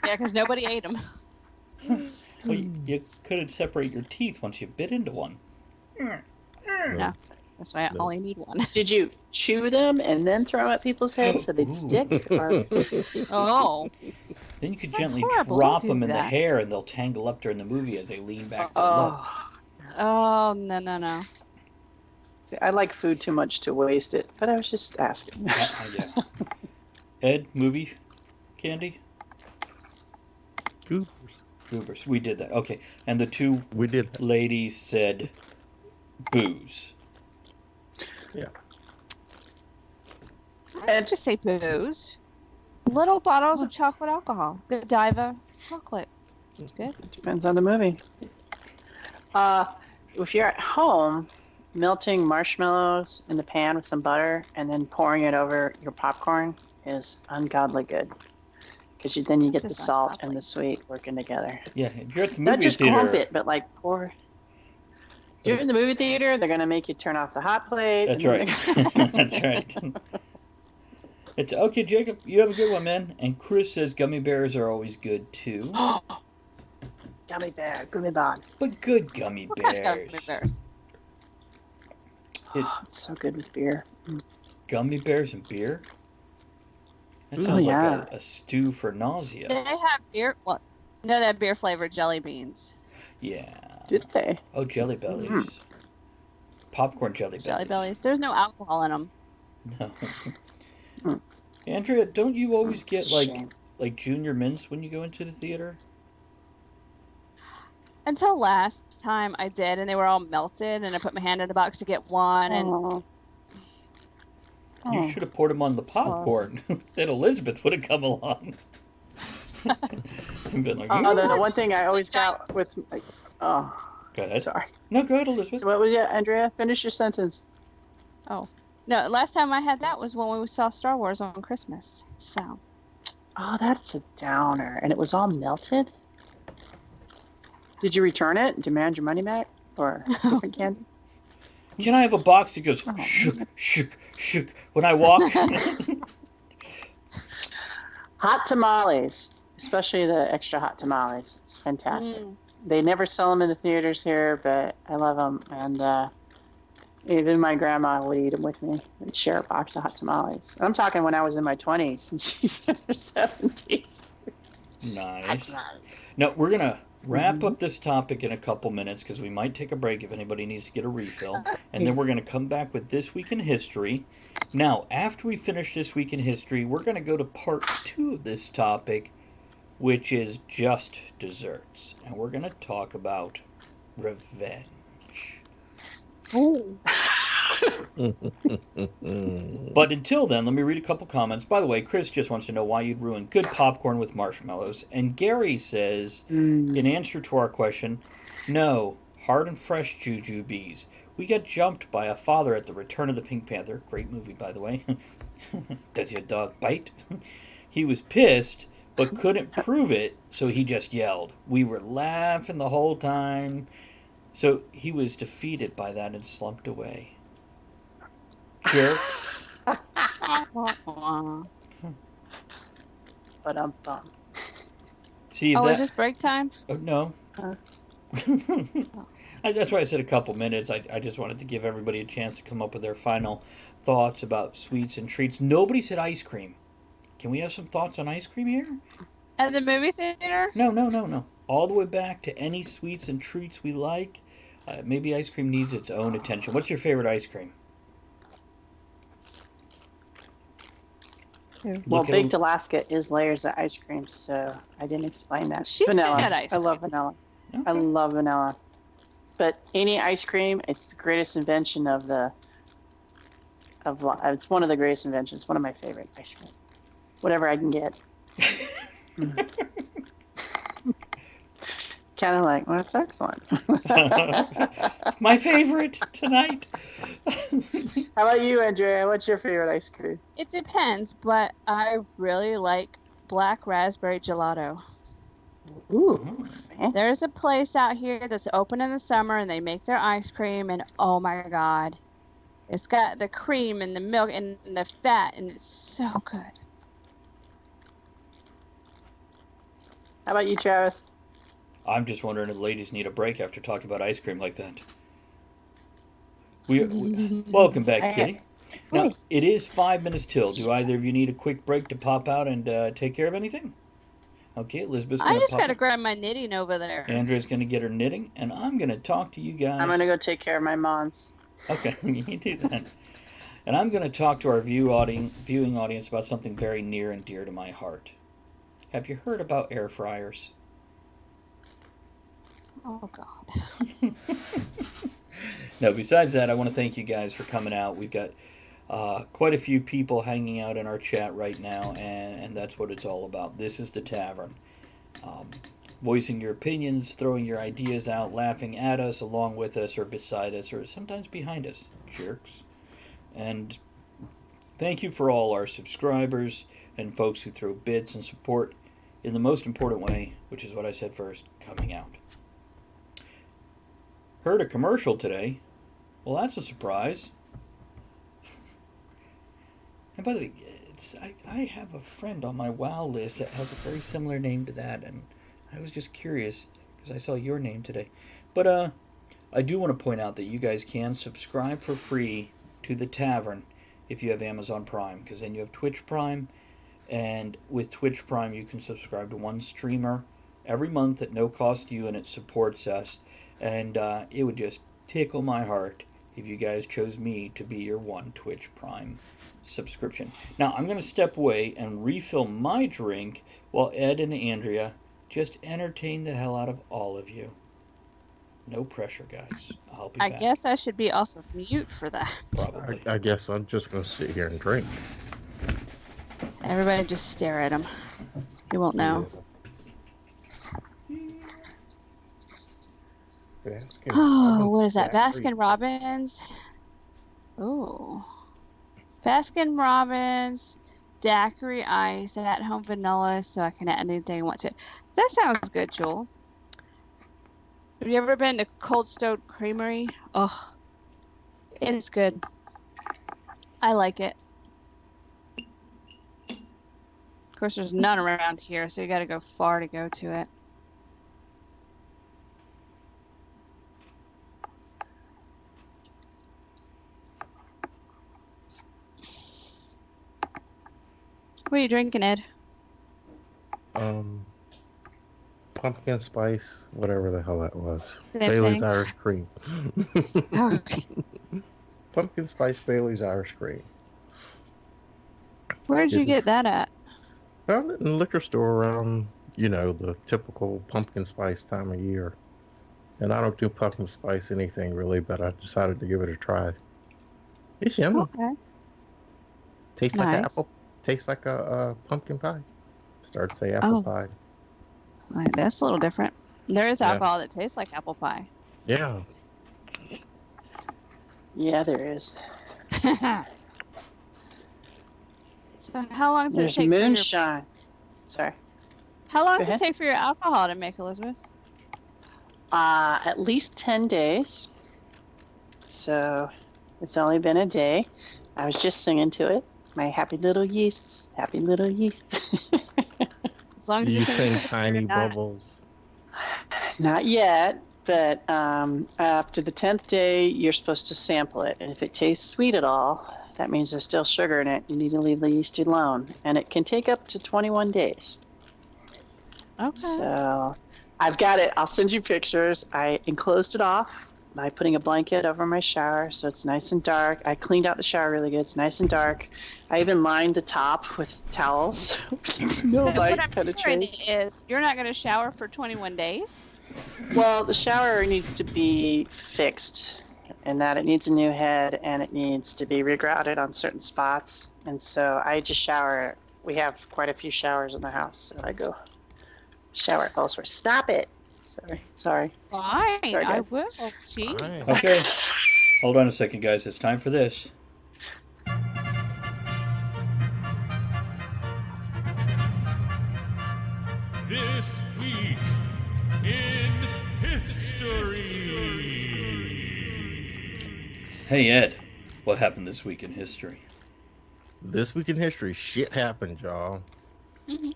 Yeah, because nobody ate them. Well, you couldn't separate your teeth once you bit into one. No. That's why I only need one. Did you chew them and then throw them at people's heads so they'd Ooh. stick? Or... Oh. Then you could That's gently horrible. drop Don't do them in the that. hair and they'll tangle up during the movie as they lean back to look. Oh, no. See, I like food too much to waste it, but I was just asking. Yeah. Ed, movie candy? Goobers. Goobers. We did that. Okay. And the two We did that. ladies said booze. I'd just say booze. Little bottles of chocolate alcohol. Godiva chocolate. It's good. Depends on the movie. If you're at home, melting marshmallows in the pan with some butter and then pouring it over your popcorn is ungodly good. Because then you get the This is salt ungodly. and the sweet working together. Yeah, if you're at the movie Not just theater. clump it, but like pour. If you're in the movie theater, they're going to make you turn off the hot plate. That's and right. then That's right. It's okay, Jacob. You have a good one, man. And Chris says gummy bears are always good too, Gummy bear, gummy bond. but good gummy What kind of bears. gummy bears? It's so good with beer. Gummy bears and beer. That Oh, sounds yeah. like a stew for nausea. They have beer. Well, no, they have beer flavored jelly beans. Yeah. Did they? Oh, Jelly Bellies. Popcorn Jelly Bellies. Jelly bellies. There's no alcohol in them. No. Mm. Andrea, don't you always get It's a shame. like junior mints when you go into the theater? Until last time I did, and they were all melted, and I put my hand in the box to get one, and Oh. You Oh. should have poured them on the popcorn. Then Elizabeth would have come along. And been like, Oh, the Let's one just thing I do always a giant- got with, like, oh, go ahead. sorry. No, go ahead, Elizabeth. So what was it, Andrea? Finish your sentence. no, last time I had that was when we saw Star Wars on Christmas. So Oh, that's a downer. And it was all melted? Did you return it and demand your money back? Or different candy? Can I have a box that goes Oh. shook, shook, shook when I walk? Hot tamales, especially the extra hot tamales. It's fantastic. Mm. They never sell them in the theaters here, but I love them. And even my grandma would eat them with me. We'd share a box of hot tamales. And I'm talking when I was in my 20s and she's in her 70s. Hot Nice. tamales. Now, we're going to wrap Mm-hmm. up this topic in a couple minutes because we might take a break if anybody needs to get a refill. And then we're going to come back with This Week in History. Now, after we finish This Week in History, we're going to go to part 2 of this topic, which is just desserts. And we're going to talk about revenge. Ooh. But until then, let me read a couple comments. By the way, Chris just wants to know why you'd ruin good popcorn with marshmallows. And Gary says, in answer to our question, no, hard and fresh jujubes. We got jumped by a father at the Return of the Pink Panther. Great movie, by the way. Does your dog bite? He was pissed, but couldn't prove it, so he just yelled. We were laughing the whole time. So he was defeated by that and slumped away. Jerks. But bum. See Oh, that? is this break time? Oh, no. Huh? That's why I said a couple minutes. I just wanted to give everybody a chance to come up with their final thoughts about sweets and treats. Nobody said ice cream. Can we have some thoughts on ice cream here? At the movie theater? No. All the way back to any sweets and treats we like. Maybe ice cream needs its own attention. What's your favorite ice cream? Well, Look at Baked Alaska is layers of ice cream, so I didn't explain that. She vanilla. said ice I love vanilla. I Okay. love vanilla. But any ice cream, it's the greatest invention of the. It's one of the greatest inventions. One of my favorite ice cream. Whatever I can get. Kind of like, what's next one? My favorite tonight. How about you, Andrea? What's your favorite ice cream? It depends, but I really like black raspberry gelato. Ooh, fancy. There's a place out here that's open in the summer, and they make their ice cream, and oh my god, it's got the cream and the milk and the fat, and it's so good. How about you, Travis? I'm just wondering if ladies need a break after talking about ice cream like that. Welcome back, Kitty. Now, it is 5 minutes till. Do either of you need a quick break to pop out and take care of anything? Okay, Elizabeth's going I to just pop gotta out. grab my knitting over there. Andrea's going to get her knitting, and I'm going to talk to you guys. I'm gonna go take care of my mons. Okay, you do that. And I'm going to talk to our viewing audience about something very near and dear to my heart. Have you heard about air fryers? Oh God. No, besides that, I want to thank you guys for coming out. We've got quite a few people hanging out in our chat right now, and that's what it's all about. This is the Tavern. Voicing your opinions, throwing your ideas out, laughing at us, along with us, or beside us, or sometimes behind us. Jerks. And thank you for all our subscribers and folks who throw bits and support in the most important way, which is what I said first, coming out. Heard a commercial today. Well, that's a surprise. And by the way, I have a friend on my WoW list that has a very similar name to that, and I was just curious because I saw your name today. But I do want to point out that you guys can subscribe for free to the Tavern if you have Amazon Prime, because then you have Twitch Prime, and with Twitch Prime you can subscribe to one streamer every month at no cost to you, and it supports us. And it would just tickle my heart if you guys chose me to be your one Twitch Prime subscription. Now, I'm going to step away and refill my drink while Ed and Andrea just entertain the hell out of all of you. No pressure, guys. I'll be back. I guess I should be off of mute for that. Probably. I guess I'm just going to sit here and drink. Everybody just stare at him. You won't know. Oh, what is that? Baskin Robbins. Oh. Baskin Robbins daiquiri ice at home vanilla, so I can add anything I want to. That sounds good, Joel. Have you ever been to Cold Stone Creamery? Oh, it's good. I like it. Of course, there's none around here, so you got to go far to go to it. What are you drinking, Ed? Pumpkin spice, whatever the hell that was. Same Bailey's thing. Irish cream. Okay. Pumpkin spice Bailey's Irish cream. Where did you get that at? Found it in the liquor store around, the typical pumpkin spice time of year. And I don't do pumpkin spice anything really, but I decided to give it a try. It's yummy. Okay. Tastes like an Nice. apple. Tastes like a pumpkin pie. Start to say apple pie. Right, that's a little different. There is Yeah. alcohol that tastes like apple pie. Yeah. Yeah, there is. So how long does There's it take? moonshine. Sorry. How long Go does it ahead. take for your alcohol to make, Elizabeth? At least 10 days. So it's only been a day. I was just singing to it. My happy little yeasts. Happy little yeasts. As long as Do you can sing drink it, tiny you're not. bubbles? Not yet, but after the 10th day, you're supposed to sample it. And if it tastes sweet at all, that means there's still sugar in it. You need to leave the yeast alone. And it can take up to 21 days. Okay. So I've got it. I'll send you pictures. I enclosed it off by putting a blanket over my shower so it's nice and dark. I cleaned out the shower really good. It's nice and dark. I even lined the top with towels. No But light what I'm hearing penetrates. is you're not going to shower for 21 days? Well, the shower needs to be fixed in that it needs a new head and it needs to be regrouted on certain spots. And so I just shower. We have quite a few showers in the house, so I go shower elsewhere. Stop it. Sorry. Fine, Sorry, I guys. will. Gee. Fine. Okay. Hold on a second, guys. It's time for this. This week in history. Hey, Ed. What happened this week in history? This week in history, shit happened, y'all. Mhm.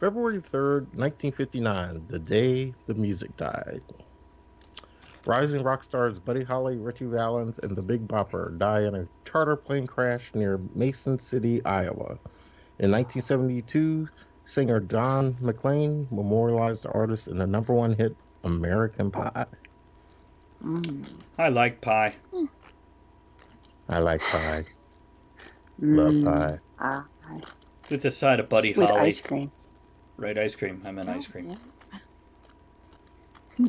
February 3rd, 1959, the day the music died. Rising rock stars Buddy Holly, Richie Valens, and the Big Bopper die in a charter plane crash near Mason City, Iowa. In 1972, singer Don McLean memorialized the artist in the #1 hit, American Pie. Mm. I like pie. I like pie. Love pie. Pie. With a side of Buddy With Holly. ice cream. Right, ice cream. I meant ice cream. Yeah.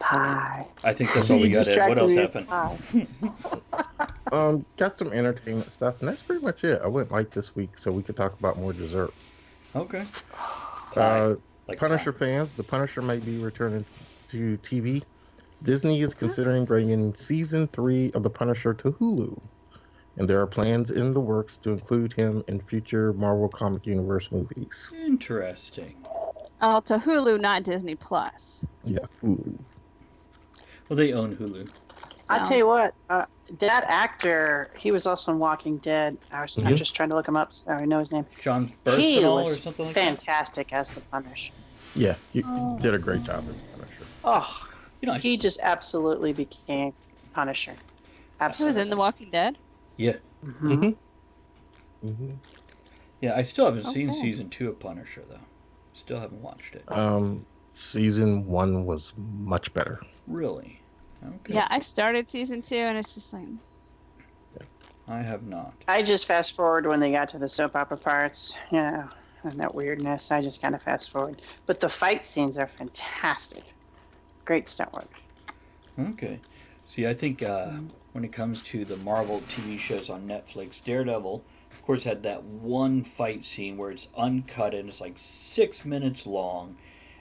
Pie. I think that's See, all we you got, Ed. What distracted else me with happened? pie. Got some entertainment stuff, and that's pretty much it. I went light this week, so we could talk about more dessert. Okay. Pie. Like Punisher pie. fans, The Punisher may be returning to TV. Disney is considering bringing season 3 of The Punisher to Hulu, and there are plans in the works to include him in future Marvel Comic Universe movies. Interesting. Oh, to Hulu, not Disney Plus. Yeah, Hulu. Well, they own Hulu. I'll tell you what, that actor, he was also in Walking Dead. I'm just trying to look him up so I know his name. John He Bernthal or was something like fantastic as the Punisher. Yeah, you did a great job as Punisher. Oh, that? You know, he just absolutely became Punisher. He Absolutely. was in The Walking Dead. Yeah. Mhm. Yeah, I still haven't seen Okay. season 2 of Punisher, though. Still haven't watched it. Season 1 was much better. Really? Okay. Yeah, I started season 2, and it's just like, I have not. I just fast forward when they got to the soap opera parts, and that weirdness. I just kind of fast forward. But the fight scenes are fantastic. Great stunt work. Okay. See, I think when it comes to the Marvel TV shows on Netflix, Daredevil, of course, had that one fight scene where it's uncut and it's like 6 minutes long,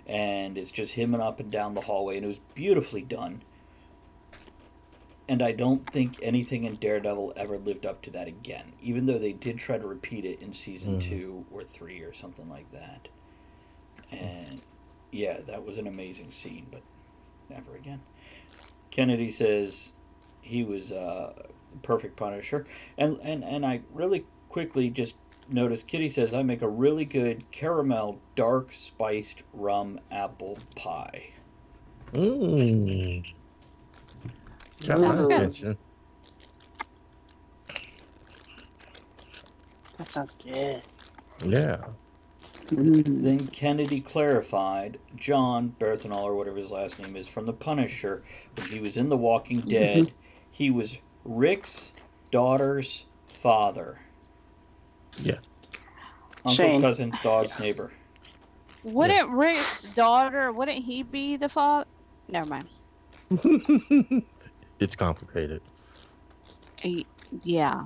and it's just him and up and down the hallway, and it was beautifully done. And I don't think anything in Daredevil ever lived up to that again, even though they did try to repeat it in season 2 or 3 or something like that. And yeah, that was an amazing scene, but never again. Kennedy says he was perfect Punisher, and I really quickly just noticed Kitty says I make a really good caramel dark spiced rum apple pie. Got my Sounds good. attention. That sounds good. Yeah. Then Kennedy clarified John Bernthal, or whatever his last name is, from The Punisher, when he was in The Walking Dead, he was Rick's daughter's father. Yeah. Uncle's Shane. cousin's dog's neighbor. wouldn't Rick's daughter, wouldn't he be the father? Never mind. It's complicated. Yeah.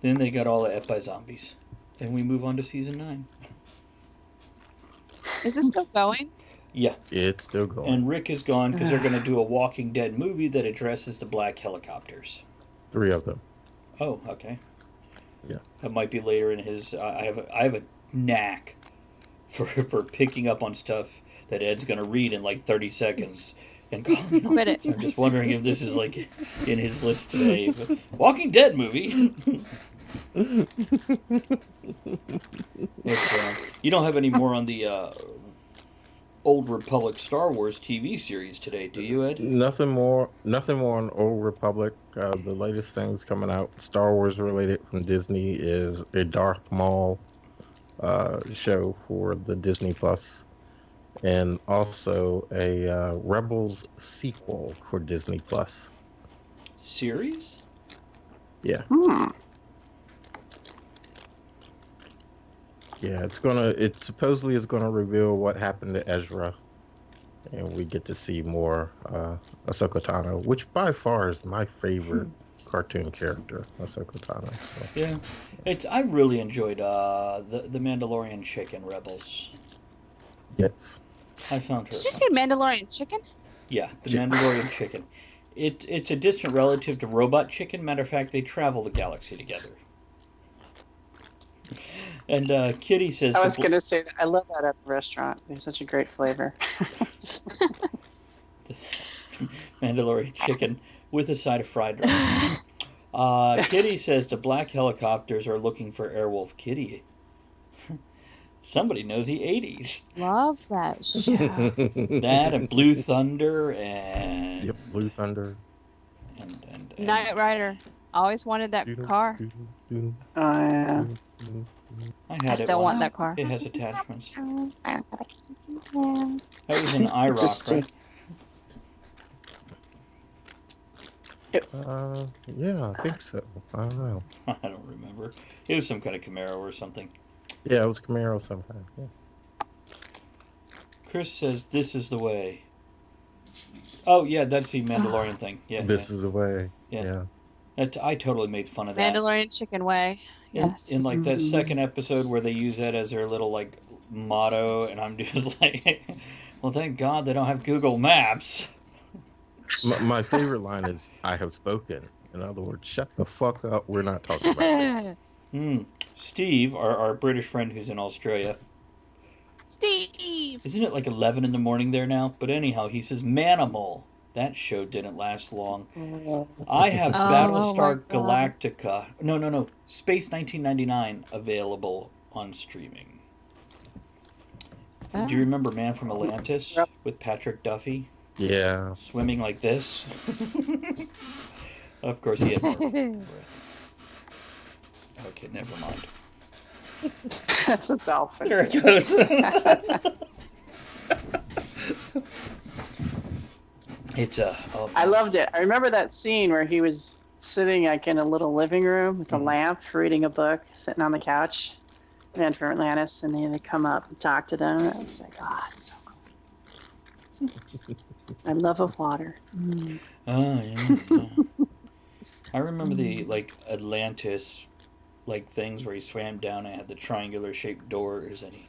Then they got all ate by zombies. And we move on to season 9. Is it still going? Yeah. It's still going. And Rick is gone because they're going to do a Walking Dead movie that addresses the black helicopters. 3 of them. Oh, okay. Yeah. That might be later in his. I have a knack for picking up on stuff that Ed's going to read in like 30 seconds and calling Quit it. I'm just wondering if this is like in his list today. But Walking Dead movie. You don't have any more on the Old Republic Star Wars TV series today, do you, Ed? Nothing more on Old Republic. The latest things coming out, Star Wars related from Disney, is a Darth Maul show for the Disney Plus, and also a Rebels sequel for Disney Plus. Series? Yeah. Yeah, it supposedly is gonna reveal what happened to Ezra, and we get to see more Ahsoka Tano, which by far is my favorite cartoon character, Ahsoka Tano. So. Yeah, I really enjoyed the Mandalorian chick in Rebels. Yes. I found her. Did you say Mandalorian chicken? Yeah, the Mandalorian chicken. It's a distant relative to Robot Chicken. Matter of fact, they travel the galaxy together. And Kitty says... I was going to say, I love that at the restaurant. They have such a great flavor. Mandalorian chicken with a side of fried rice. Kitty says the black helicopters are looking for Airwolf Kitty. Somebody knows the 80s. Love that show. That and Blue Thunder and... Yep, Blue Thunder. And Knight Rider. Always wanted that car. Oh, yeah. I still want that car. It has attachments. That was an IROC, right? Yeah, I think so. I don't know. I don't remember. It was some kind of Camaro or something. Yeah, it was Camaro sometime. Yeah. Chris says this is the way. Oh yeah, that's the Mandalorian thing. Yeah, This is the way. yeah. Yeah. I totally made fun of that. Mandalorian chicken way. Yes. In like that second episode where they use that as their little like motto, and I'm just like, well, thank God they don't have Google Maps. My favorite line is "I have spoken." In other words, shut the fuck up. We're not talking about this. Steve, our British friend who's in Australia, Steve. isn't it like 11 in the morning there now? But anyhow, he says Manimal. That show didn't last long. I have Battlestar Galactica. No. Space 1999 available on streaming. Do you remember Man from Atlantis with Patrick Duffy? Yeah. Swimming like this? Of course he had more breath. Okay, never mind. That's a dolphin. There it goes. It's I loved it. I remember that scene where he was sitting like in a little living room with a lamp, reading a book, sitting on the couch, Man from Atlantis, and then they come up and talk to them. And it's like, it's so cool. I love of water. Oh yeah. I remember the like Atlantis like things where he swam down and had the triangular shaped doors and he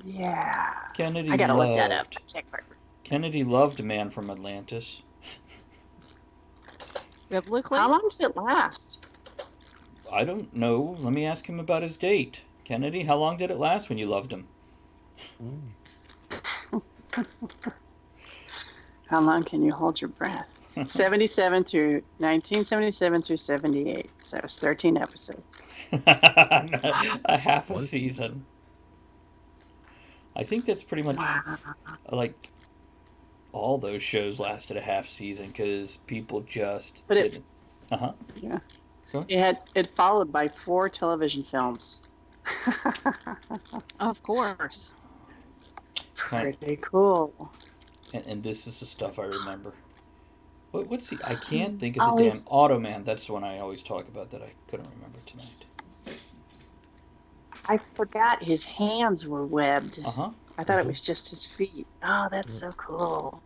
Yeah. Kennedy I gotta loved, look that up. I can't remember. Kennedy loved Man from Atlantis. Biblically? How long did it last? I don't know. Let me ask him about his date. Kennedy, how long did it last when you loved him? How long can you hold your breath? 1977 through 78. So it was 13 episodes. A half a season. I think that's pretty much like all those shows lasted a half season because people just didn't. Yeah. Go It followed by 4 television films. Of course. Pretty cool. And this is the stuff I remember. What's the? I can't think of the damn Automan. That's the one I always talk about that I couldn't remember tonight. I forgot his hands were webbed. I thought it was just his feet. Oh, that's so cool.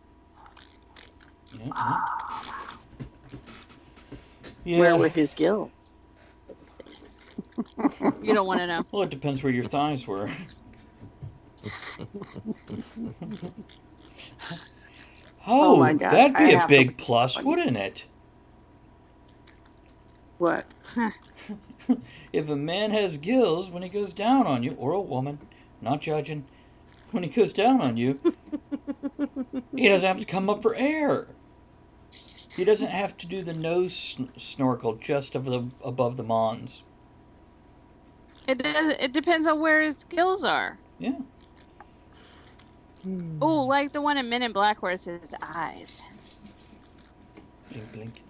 Yeah. Yeah. Where were his gills? You don't want to know. Well, it depends where your thighs were. Oh my gosh, that'd be I a big plus, wouldn't it? What? If a man has gills when he goes down on you, or a woman, not judging, when he goes down on you, he doesn't have to come up for air. He doesn't have to do the nose snorkel just above the mons. It depends on where his gills are. Yeah. Oh, like the one in Men in Black where it's his eyes. Blink, blink.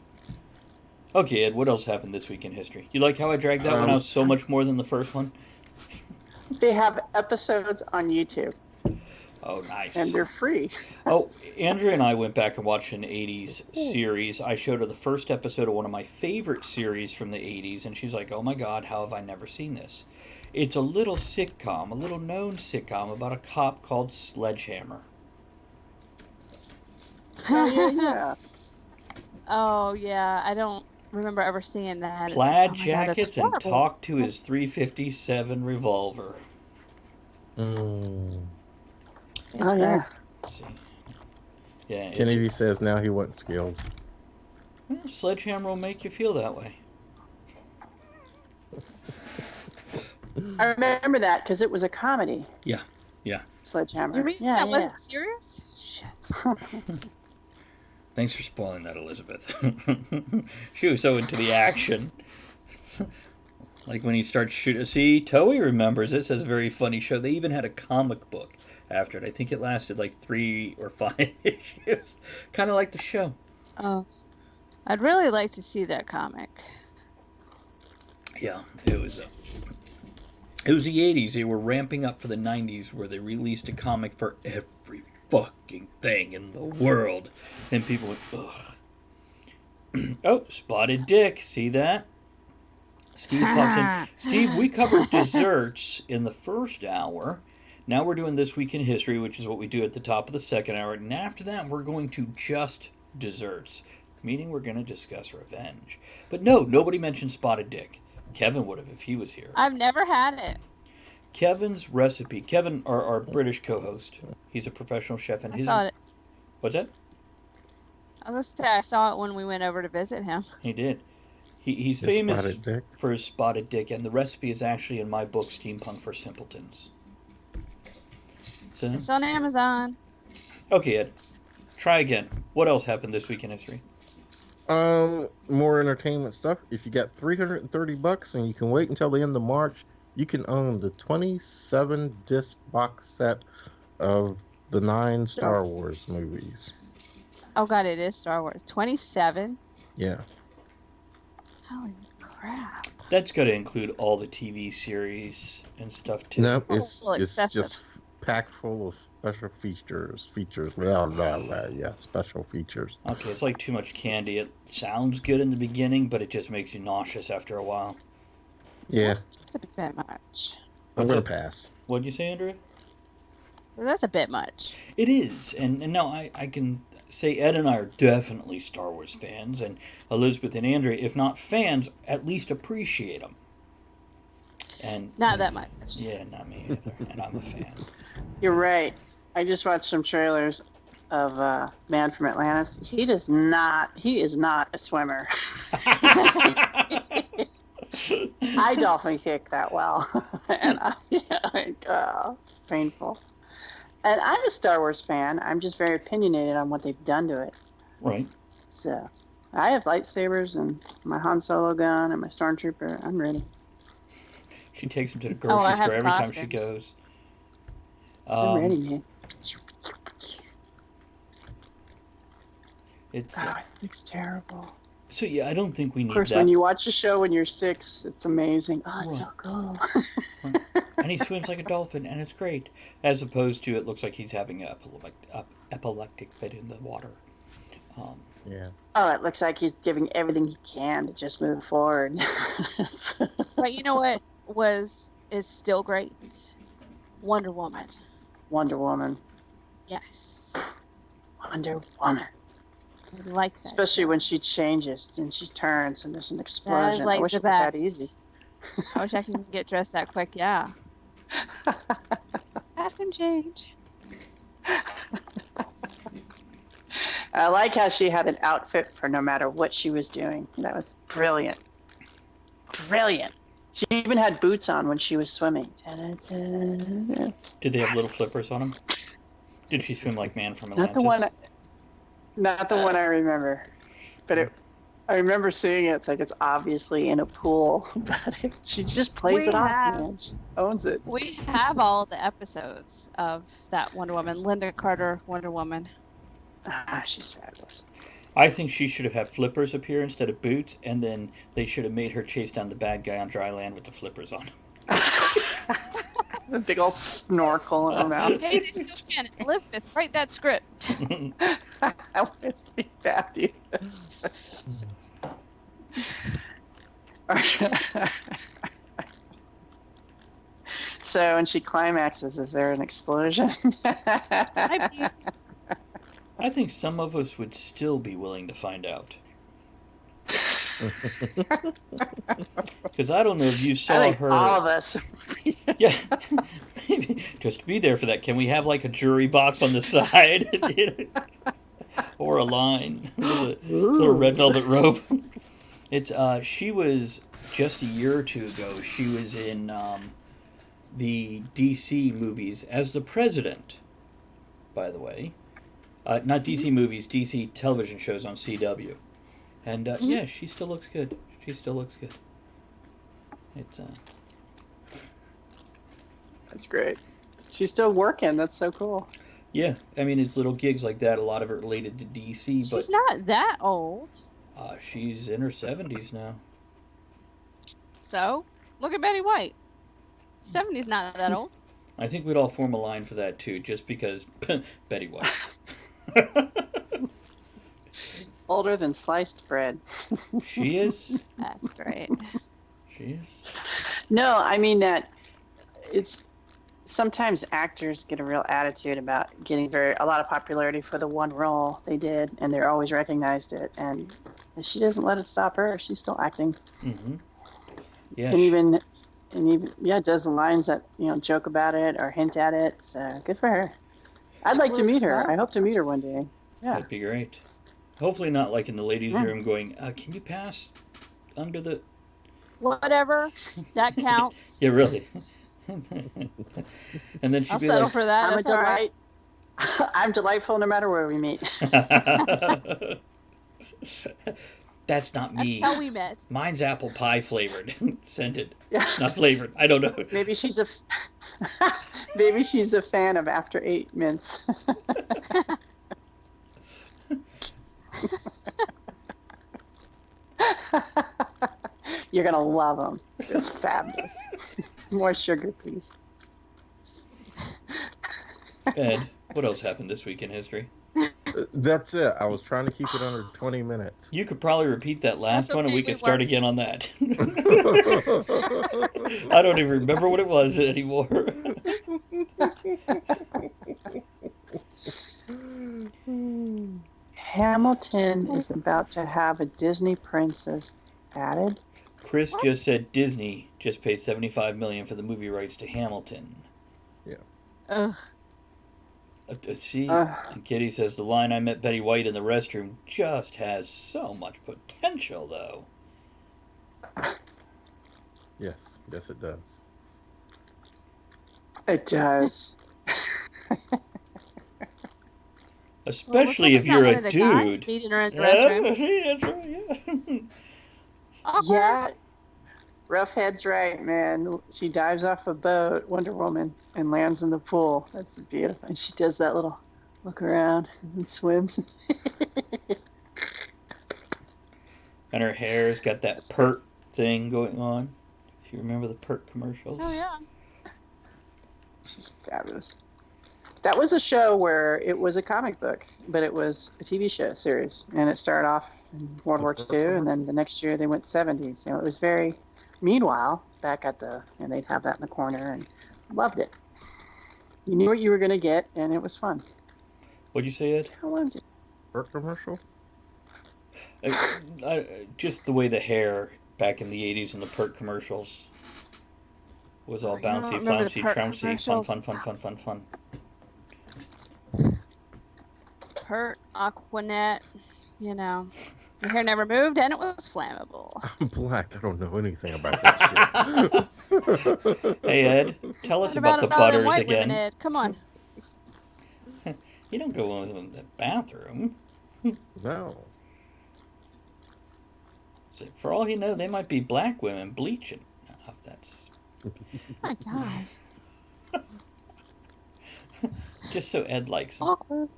Okay, Ed, what else happened this week in history? You like how I dragged that one out so much more than the first one? They have episodes on YouTube. Oh, nice. And they're free. Oh, Andrea and I went back and watched an 80s series. I showed her the first episode of one of my favorite series from the 80s, and she's like, oh my God, how have I never seen this? It's a little sitcom, a little known sitcom about a cop called Sledgehammer. Yeah. Oh, yeah. I don't remember ever seeing that. Plaid jackets and talk to his .357 revolver. Oh, yeah. See. Yeah. Kennedy says now he wants skills. Well, Sledgehammer will make you feel that way. I remember that because it was a comedy. Yeah. Sledgehammer. You mean yeah, that wasn't serious? Shit. Thanks for spoiling that, Elizabeth. She was so into the action. Like when he starts shooting. See, Toei remembers this as a very funny show. They even had a comic book after it. I think it lasted like 3 or 5 issues. Kind of like the show. Oh, I'd really like to see that comic. Yeah, it was the 80s. They were ramping up for the 90s where they released a comic for every fucking thing in the world. And people went, ugh. Oh, Spotted Dick. See that? Steve pops in. Steve, we covered desserts in the first hour. Now we're doing This Week in History, which is what we do at the top of the second hour. And after that, we're going to just desserts, meaning we're going to discuss revenge. But no, nobody mentioned Spotted Dick. Kevin would have if he was here. I've never had it. Kevin's recipe. Kevin, our British co-host, he's a professional chef. And I saw it. What's that? I was going to say, I saw it when we went over to visit him. He did. He's His famous Spotted Dick. for his Spotted Dick, and the recipe is actually in my book, Steampunk for Simpletons. So, It's on Amazon. okay, Ed. Try again. What else happened this week in history? More entertainment stuff. If you got $330 and you can wait until the end of March, you can own the 27 disc box set of the 9 Star Wars movies. Oh, God, it is Star Wars. 27? Yeah. Holy crap. That's got to include all the TV series and stuff, too. No, Oh, it's well, it's excessive. just packed full of special features. Blah, blah, blah, yeah, special features. Okay, it's like too much candy. It sounds good in the beginning, but it just makes you nauseous after a while. Yeah, That's a bit much. I'm What's gonna up? pass. What'd you say, Andrea? That's a bit much. It is, and now I can say Ed and I are definitely Star Wars fans, and Elizabeth and Andrea, if not fans, at least appreciate them. And Not that much. yeah, not me either, and I'm a fan. You're right. I just watched some trailers of Man from Atlantis. He is not a swimmer. I dolphin kick that well. And it's painful. And I'm a Star Wars fan. I'm just very opinionated on what they've done to it. Right. So I have lightsabers and my Han Solo gun and my Stormtrooper. I'm ready. She takes him to the I grocery have store every time she costumes. goes. I'm ready, man. It's Oh, it's terrible. so yeah. I don't think we Of need course, that. when you watch a show when you're 6, it's amazing. Oh, it's so cool. And he swims like a dolphin, and it's great. As opposed to, it looks like he's having a epileptic fit in the water. Yeah. Oh, it looks like he's giving everything he can to just move forward. But you know what is still great? Wonder Woman. Wonder Woman. Yes. Wonder Woman. I like that. Especially when she changes and she turns and there's an explosion. like I wish the it was that best. easy. I wish I could get dressed that quick. Yeah. Costume change. I like how she had an outfit for no matter what she was doing. That was brilliant. Brilliant. She even had boots on when she was swimming. Did they have little flippers on them? Did she swim like Man from Atlantis? Not the one I remember. But I remember seeing it. It's like it's obviously in a pool, but she just plays it off, man. She owns it. We have all the episodes of that Wonder Woman. Linda Carter, Wonder Woman. Ah, she's fabulous. I think she should have had flippers appear instead of boots, and then they should have made her chase down the bad guy on dry land with the flippers on. The big old snorkel in her mouth. Hey, they still can. Elizabeth, write that script. I want it to be fabulous. So when she climaxes, is there an explosion? I I think some of us would still be willing to find out. Because I don't know if you I saw think her. all of us. Yeah, maybe just to be there for that. Can we have like a jury box on the side, or a line with a little red velvet robe? It's she was just a year or two ago. She was in the DC movies as the president. By the way, not DC movies, DC television shows on CW, and yeah, she still looks good. She still looks good. It's That's great. She's still working. That's so cool. yeah. I mean, it's little gigs like that. A lot of it related to DC, but She's not that old. she's in her 70s now. So, look at Betty White. 70's not that old. I think we'd all form a line for that too, just because Betty White. Older than sliced bread. She is. That's great. She is. No, I mean that it's sometimes actors get a real attitude about getting a lot of popularity for the one role they did, and they're always recognized it. And she doesn't let it stop her. She's still acting. Mm-hmm. Yeah. And even does the lines that joke about it or hint at it. So good for her. I'd like to meet her. I hope to meet her one day. Yeah. That'd be great. Hopefully not like in the ladies' room going, can you pass under the... Whatever. That counts. Yeah, really. And then she'd I'll be settle like, for that. I'm a That's all right. delight. I'm delightful no matter where we meet. That's not me. That's how we met. Mine's apple pie flavored. Scented. Yeah. Not flavored. I don't know. Maybe she's a fan of After 8 mints. You're gonna love them. They're fabulous. More sugar, please. Ed, what else happened this week in history? That's it. I was trying to keep it under 20 minutes. You could probably repeat that last That's one and okay, we we could start worked. again on that. I don't even remember what it was anymore. Hamilton is about to have a Disney princess added. Chris just said Disney just paid $75 million for the movie rights to Hamilton. Ugh. See, and Kitty says the line "I met Betty White in the restroom" just has so much potential, though. Yes, it does. It does. Especially if you're a dude. Meeting her in the restroom. That's right, yeah. Awkward. Yeah. Roughhead's right, man. She dives off a boat, Wonder Woman, and lands in the pool. That's beautiful. And she does that little look around and swims. And her hair's got that pert thing going on. If you remember the pert commercials. Oh, yeah. She's fabulous. That was a show where it was a comic book, but it was a TV show series. And it started off in World War II, and then the next year they went 70s. So it was very... Meanwhile, back at and they'd have that in the corner, and loved it. You knew what you were going to get, and it was fun. What'd you say, Ed? I loved it. Bird commercial? Just the way the hair back in the 80s in the pert commercials was all I don't bouncy, remember the flouncy, pert trouncy, commercials. fun. Pert, Aquanet, your hair never moved and it was flammable. I'm black. I don't know anything about that shit. Hey, Ed, tell us What about the all them butters white again. women, Ed? Come on. You don't go in the bathroom. No. So for all you know, they might be black women bleaching. Oh, that's Oh my God. just so Ed likes them. Awkward.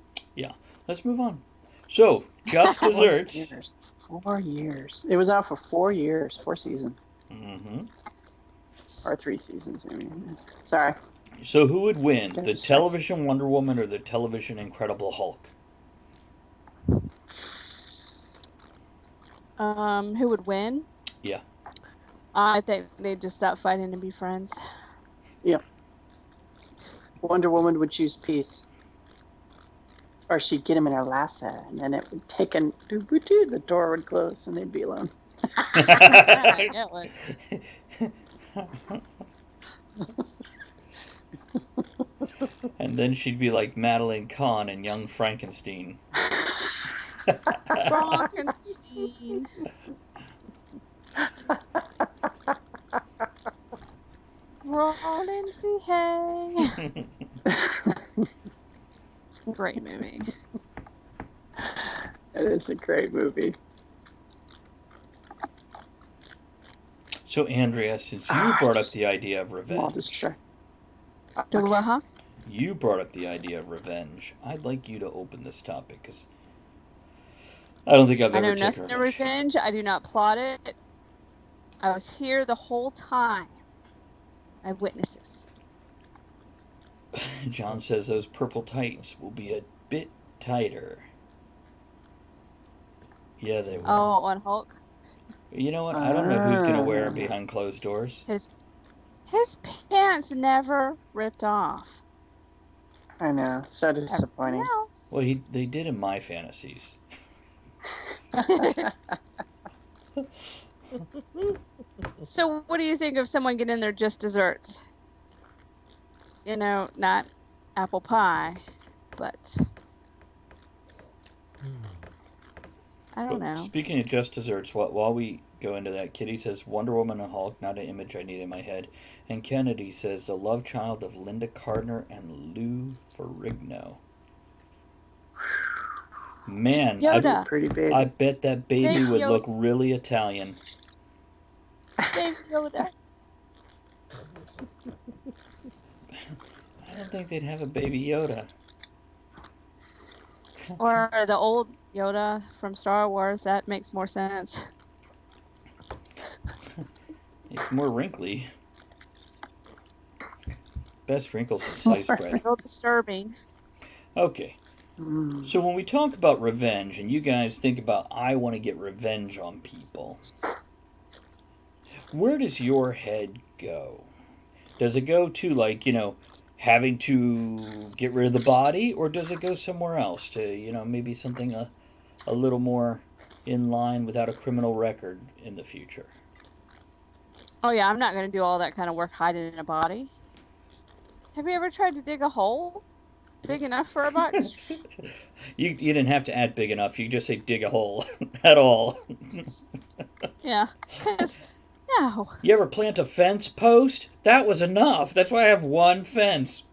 Let's move on. So, Just Desserts. 4 years. It was out for 4 years, 4 seasons. Mm-hmm. Or 3 seasons, maybe. Sorry. So who would win, Get the it straight. television Wonder Woman or the television Incredible Hulk? Who would win? Yeah. I think they'd just stop fighting and be friends. Wonder Woman would choose peace. Or she'd get him in her lasso, and then it would take the door would close, and they'd be alone. I know it. And then she'd be like Madeline Kahn and Young Frankenstein. Frankenstein. Rolling see hay. It's a great movie. It is a great movie. So, Andrea, since you brought up the idea of I'm all revenge, distracted. Do what, huh? you brought up the idea of revenge. I'd like you to open this topic because I don't think I've I ever know taken nothing of revenge. I do not plot it. I was here the whole time. I have witnesses. John says those purple tights will be a bit tighter. Yeah, they will. Oh, on Hulk. You know what? I don't know who's going to wear them behind closed doors. His pants never ripped off. I know. So disappointing. Everything else. Well, they did in my fantasies. So, what do you think of someone getting their just desserts? You know, not apple pie, but I don't know. Speaking of just desserts, while we go into that, Kitty says Wonder Woman and Hulk, not an image I need in my head. And Kennedy says the love child of Linda Cardner and Lou Ferrigno. Man, Yoda. Pretty big. I bet that baby Baby would Yoda. look really Italian. Baby Yoda. I don't think they'd have a baby Yoda. Or the old Yoda from Star Wars. That makes more sense. It's more wrinkly. Best wrinkles in sliced bread. Real disturbing. Okay. So when we talk about revenge, and you guys think about, I want to get revenge on people, where does your head go? Does it go to, like, having to get rid of the body, or does it go somewhere else to, maybe something a little more in line without a criminal record in the future? Oh yeah, I'm not going to do all that kind of work hiding in a body. Have you ever tried to dig a hole big enough for a box? You didn't have to add big enough. You just say dig a hole at all. Yeah, because no. You ever plant a fence post? That was enough. That's why I have one fence.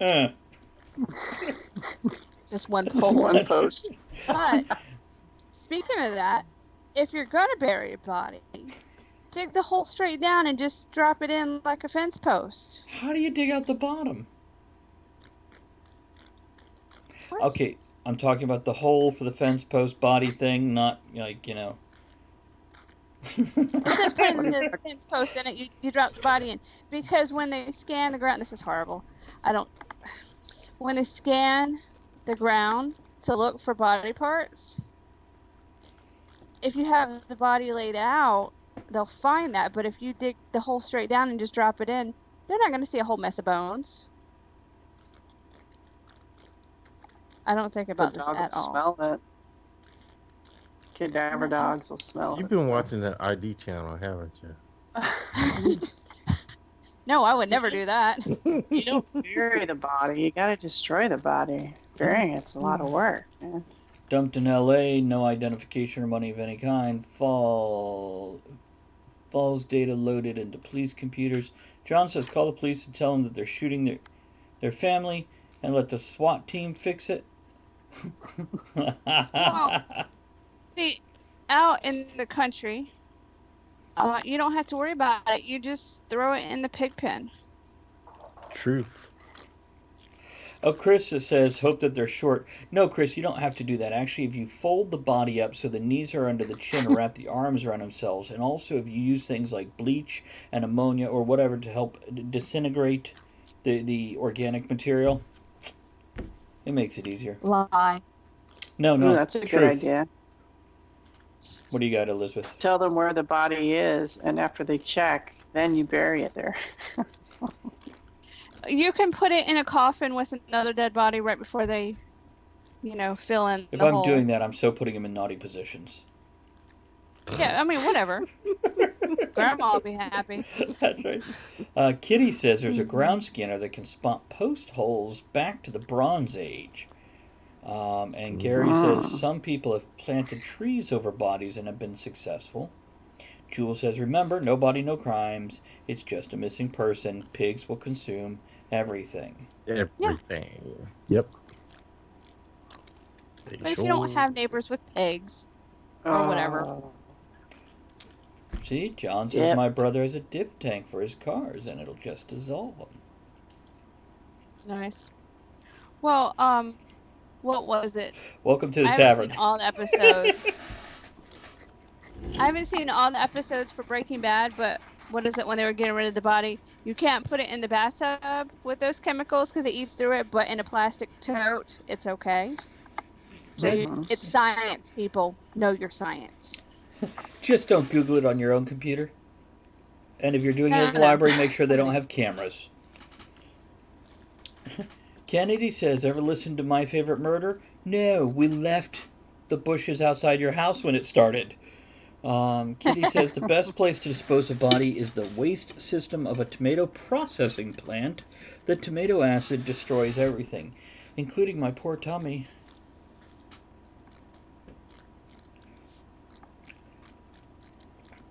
Just one pole. One post. But speaking of that, if you're gonna bury a body, dig the hole straight down and just drop it in like a fence post. How do you dig out the bottom? What? Okay, I'm talking about the hole for the fence post body thing, not like, Instead of putting the fence post in it, you drop the body in. Because when they scan the ground, this is horrible. When they scan the ground to look for body parts, if you have the body laid out, they'll find that. But if you dig the hole straight down and just drop it in, they're not going to see a whole mess of bones. I don't think about this dog at will all. smell it. Cadaver dogs will smell You've it. been watching that ID channel, haven't you? No, I would never do that. You don't bury the body. You gotta destroy the body. Burying it's a lot of work, man. Dumped in L.A., no identification or money of any kind. Falls data loaded into police computers. John says call the police and tell them that they're shooting their family and let the SWAT team fix it. Well, see, out in the country, you don't have to worry about it. You just throw it in the pig pen. Truth. Oh, Chris says, hope that they're short. No, Chris, you don't have to do that. Actually, if you fold the body up so the knees are under the chin, or wrap the arms around themselves, and also if you use things like bleach and ammonia or whatever to help disintegrate the organic material, it makes it easier. Lie. No, Ooh, that's a truth. good idea. What do you got, Elizabeth? Tell them where the body is, and after they check, then you bury it there. You can put it in a coffin with another dead body right before they, fill in If the I'm hole. doing that, I'm so putting them in naughty positions. Yeah, I mean, whatever. Grandma will be happy. That's right. Kitty says there's a ground scanner that can spot post holes back to the Bronze Age. And Gary says some people have planted trees over bodies and have been successful. Jewel says, remember, no body, no crimes. It's just a missing person. Pigs will consume everything. Everything. Yep. But if you don't have neighbors with pigs or whatever. See, John says Yep. my brother has a dip tank for his cars and it'll just dissolve them. Nice. Well, what was it? Welcome to the I tavern. haven't seen all the episodes. I haven't seen all the episodes for Breaking Bad, but what is it when they were getting rid of the body? You can't put it in the bathtub with those chemicals because it eats through it, but in a plastic tote, it's okay. So it's science, people. Know your science. Just don't Google it on your own computer. And if you're doing it at the No. library, make sure they don't have cameras. Kennedy says, ever listen to My Favorite Murder? No, we left the bushes outside your house when it started. Kitty says, the best place to dispose of body is the waste system of a tomato processing plant. The tomato acid destroys everything, including my poor tummy.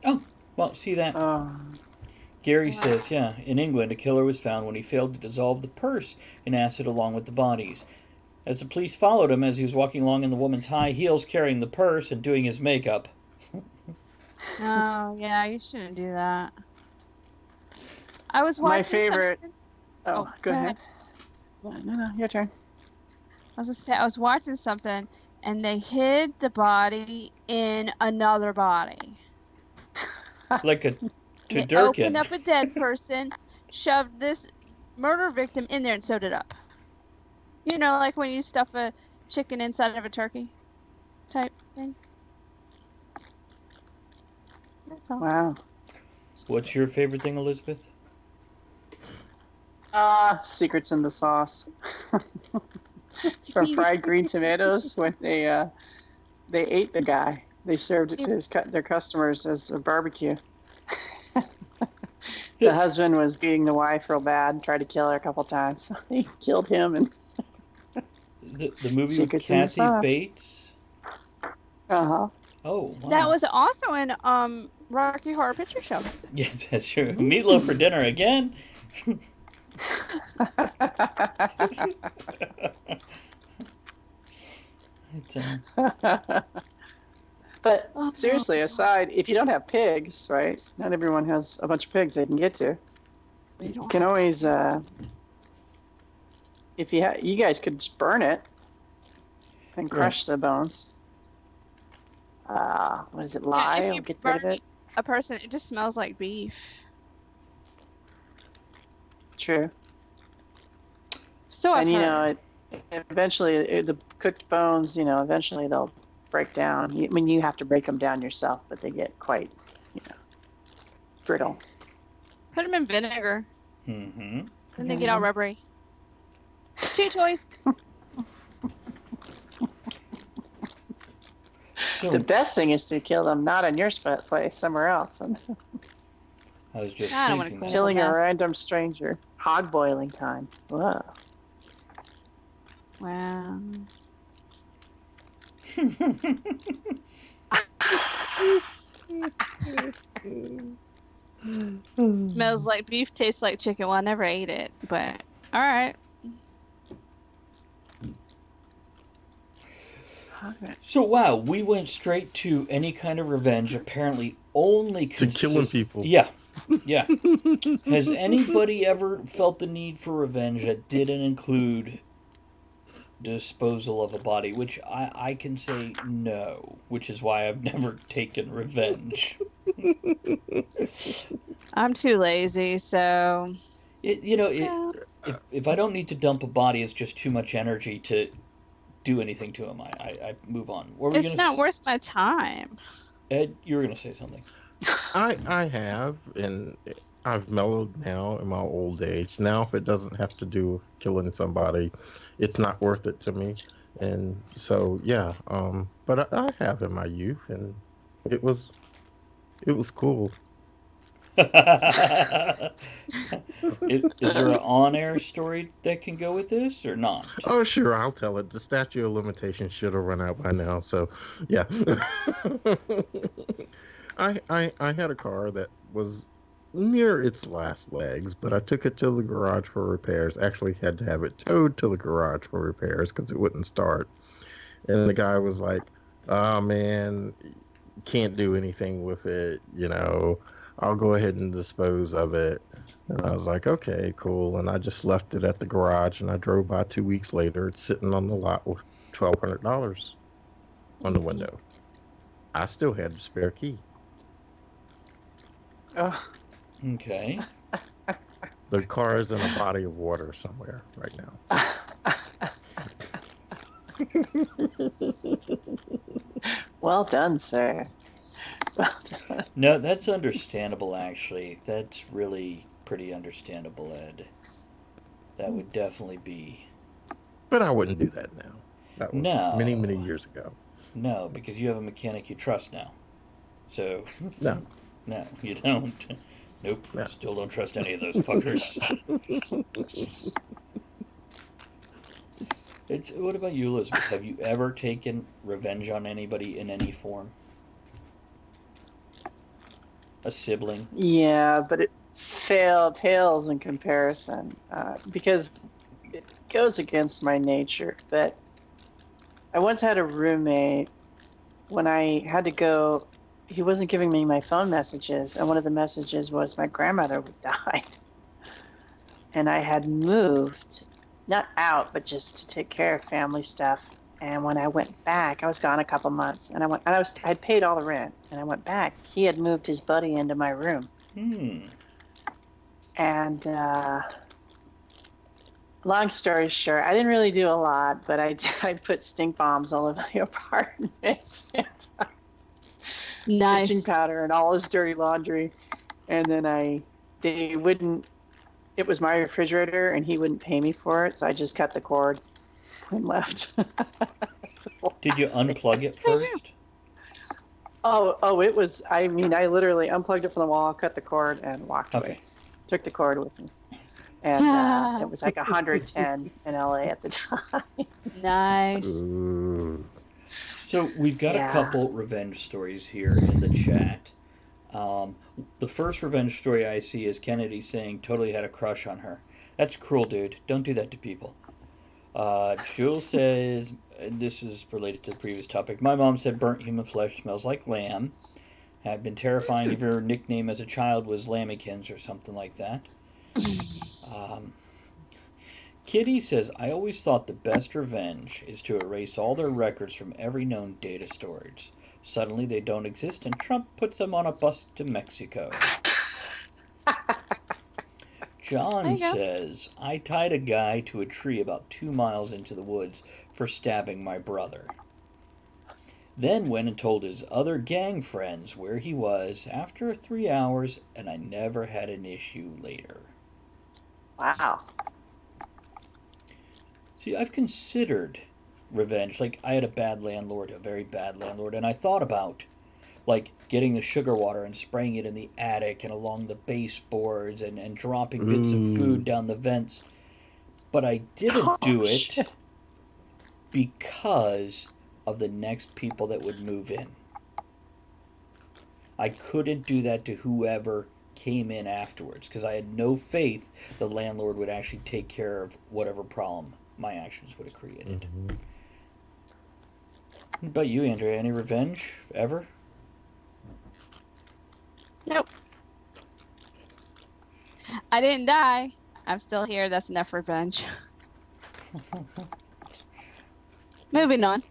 Oh, well, see that? Gary says, yeah, in England, a killer was found when he failed to dissolve the purse in acid along with the bodies. As the police followed him as he was walking along in the woman's high heels carrying the purse and doing his makeup. Oh, yeah, you shouldn't do that. I was watching My favorite. something- Oh, go ahead. No, your turn. I was gonna say, I was watching something, and they hid the body in another body. Like a They Tudurkin. opened up a dead person, shoved this murder victim in there, and sewed it up. You know, like when you stuff a chicken inside of a turkey type thing. That's all. Wow. What's your favorite thing, Elizabeth? Secrets in the sauce. From fried green tomatoes when they ate the guy. They served it to their customers as a barbecue. The husband was beating the wife real bad, tried to kill her a couple times. So he killed him and The movie with Secrets in the Kathy Sauce. Bates? uh-huh. Oh, wow. That was also in Rocky Horror Picture Show. Yes, that's true. Meatloaf for dinner again? It's, But seriously, aside, if you don't have pigs, right? Not everyone has a bunch of pigs they can get to. You can always, if you guys could just burn it and crush the bones. What is it? Lye? if you Get rid of burn it. a person, it just smells like beef. True. So I've And heard. eventually the cooked bones, eventually they'll break down. You have to break them down yourself, but they get quite, brittle. Put them in vinegar, mm-hmm. and they get all rubbery. Chew toy. So, The best thing is to kill them not in your place, somewhere else, and I was just I don't wanna thinking quit. that. killing a Yes. random stranger. Hog boiling time. Whoa. Wow. Smells like beef, tastes like chicken. Well, I never ate it, but all right. So, wow, we went straight to any kind of revenge, apparently only To killing people. Yeah. Yeah. Has anybody ever felt the need for revenge that didn't include disposal of a body? Which I can say no, which is why I've never taken revenge. I'm too lazy, so If I don't need to dump a body, it's just too much energy to do anything to him. I move on. What were we it's gonna not worth my time. Ed, you were going to say something. I have, and I've mellowed now in my old age. Now, if it doesn't have to do with killing somebody, it's not worth it to me. And so, yeah. But I have in my youth, and it was cool. Is there an on-air story that can go with this or not? Oh, sure, I'll tell it. The statute of limitations should have run out by now. So, yeah. I had a car that was near its last legs, but I took it to the garage for repairs. Actually, had to have it towed to the garage for repairs because it wouldn't start. And the guy was like, "Oh man, can't do anything with it. I'll go ahead and dispose of it." And I was like, "Okay, cool." And I just left it at the garage, and I drove by 2 weeks later. It's sitting on the lot with $1,200 on the window. I still had the spare key. Oh, Okay. The car is in a body of water somewhere right now. Well done, sir. Well done. No, that's understandable, actually. That's really pretty understandable, Ed. That would definitely be. But I wouldn't do that now. That was many, many No. years ago. No, because you have a mechanic you trust now. So, No, no, you don't. Nope. no. Still don't trust any of those fuckers. What about you, Elizabeth? Have you ever taken revenge on anybody in any form? A sibling? Yeah, but it pales in comparison because it goes against my nature. But I once had a roommate when I had to go. He wasn't giving me my phone messages, and one of the messages was my grandmother died, and I had moved, not out, but just to take care of family stuff. And when I went back, I was gone a couple months, and I'd paid all the rent, and I went back. He had moved his buddy into my room, and long story short, I didn't really do a lot, but I put stink bombs all over the apartment, Nice. itching powder, and all his dirty laundry, and then they wouldn't. It was my refrigerator, and he wouldn't pay me for it, so I just cut the cord and left. Did you unplug it first? Oh, it was. I mean, I literally unplugged it from the wall, cut the cord, and walked away. Okay. Took the cord with me, and it was like 110 in LA at the time. Nice. Ooh. So we've got a couple revenge stories here in the chat. The first revenge story I see is Kennedy saying totally had a crush on her. That's cruel, dude. Don't do that to people. Jules says, and this is related to the previous topic, my mom said burnt human flesh smells like lamb. Had been terrifying if your nickname as a child was Lambykins or something like that. Kitty says, I always thought the best revenge is to erase all their records from every known data storage. Suddenly they don't exist and Trump puts them on a bus to Mexico. John says, I tied a guy to a tree about 2 miles into the woods for stabbing my brother. Then went and told his other gang friends where he was after 3 hours, and I never had an issue later. Wow. See, I've considered revenge. Like, I had a bad landlord, a very bad landlord, and I thought about, like, getting the sugar water and spraying it in the attic and along the baseboards and dropping bits of food down the vents. But I didn't do it because of the next people that would move in. I couldn't do that to whoever came in afterwards because I had no faith the landlord would actually take care of whatever problem my actions would have created. What about you, Andrea? Any revenge ever? Nope. I didn't die. I'm still here. That's enough revenge. Moving on.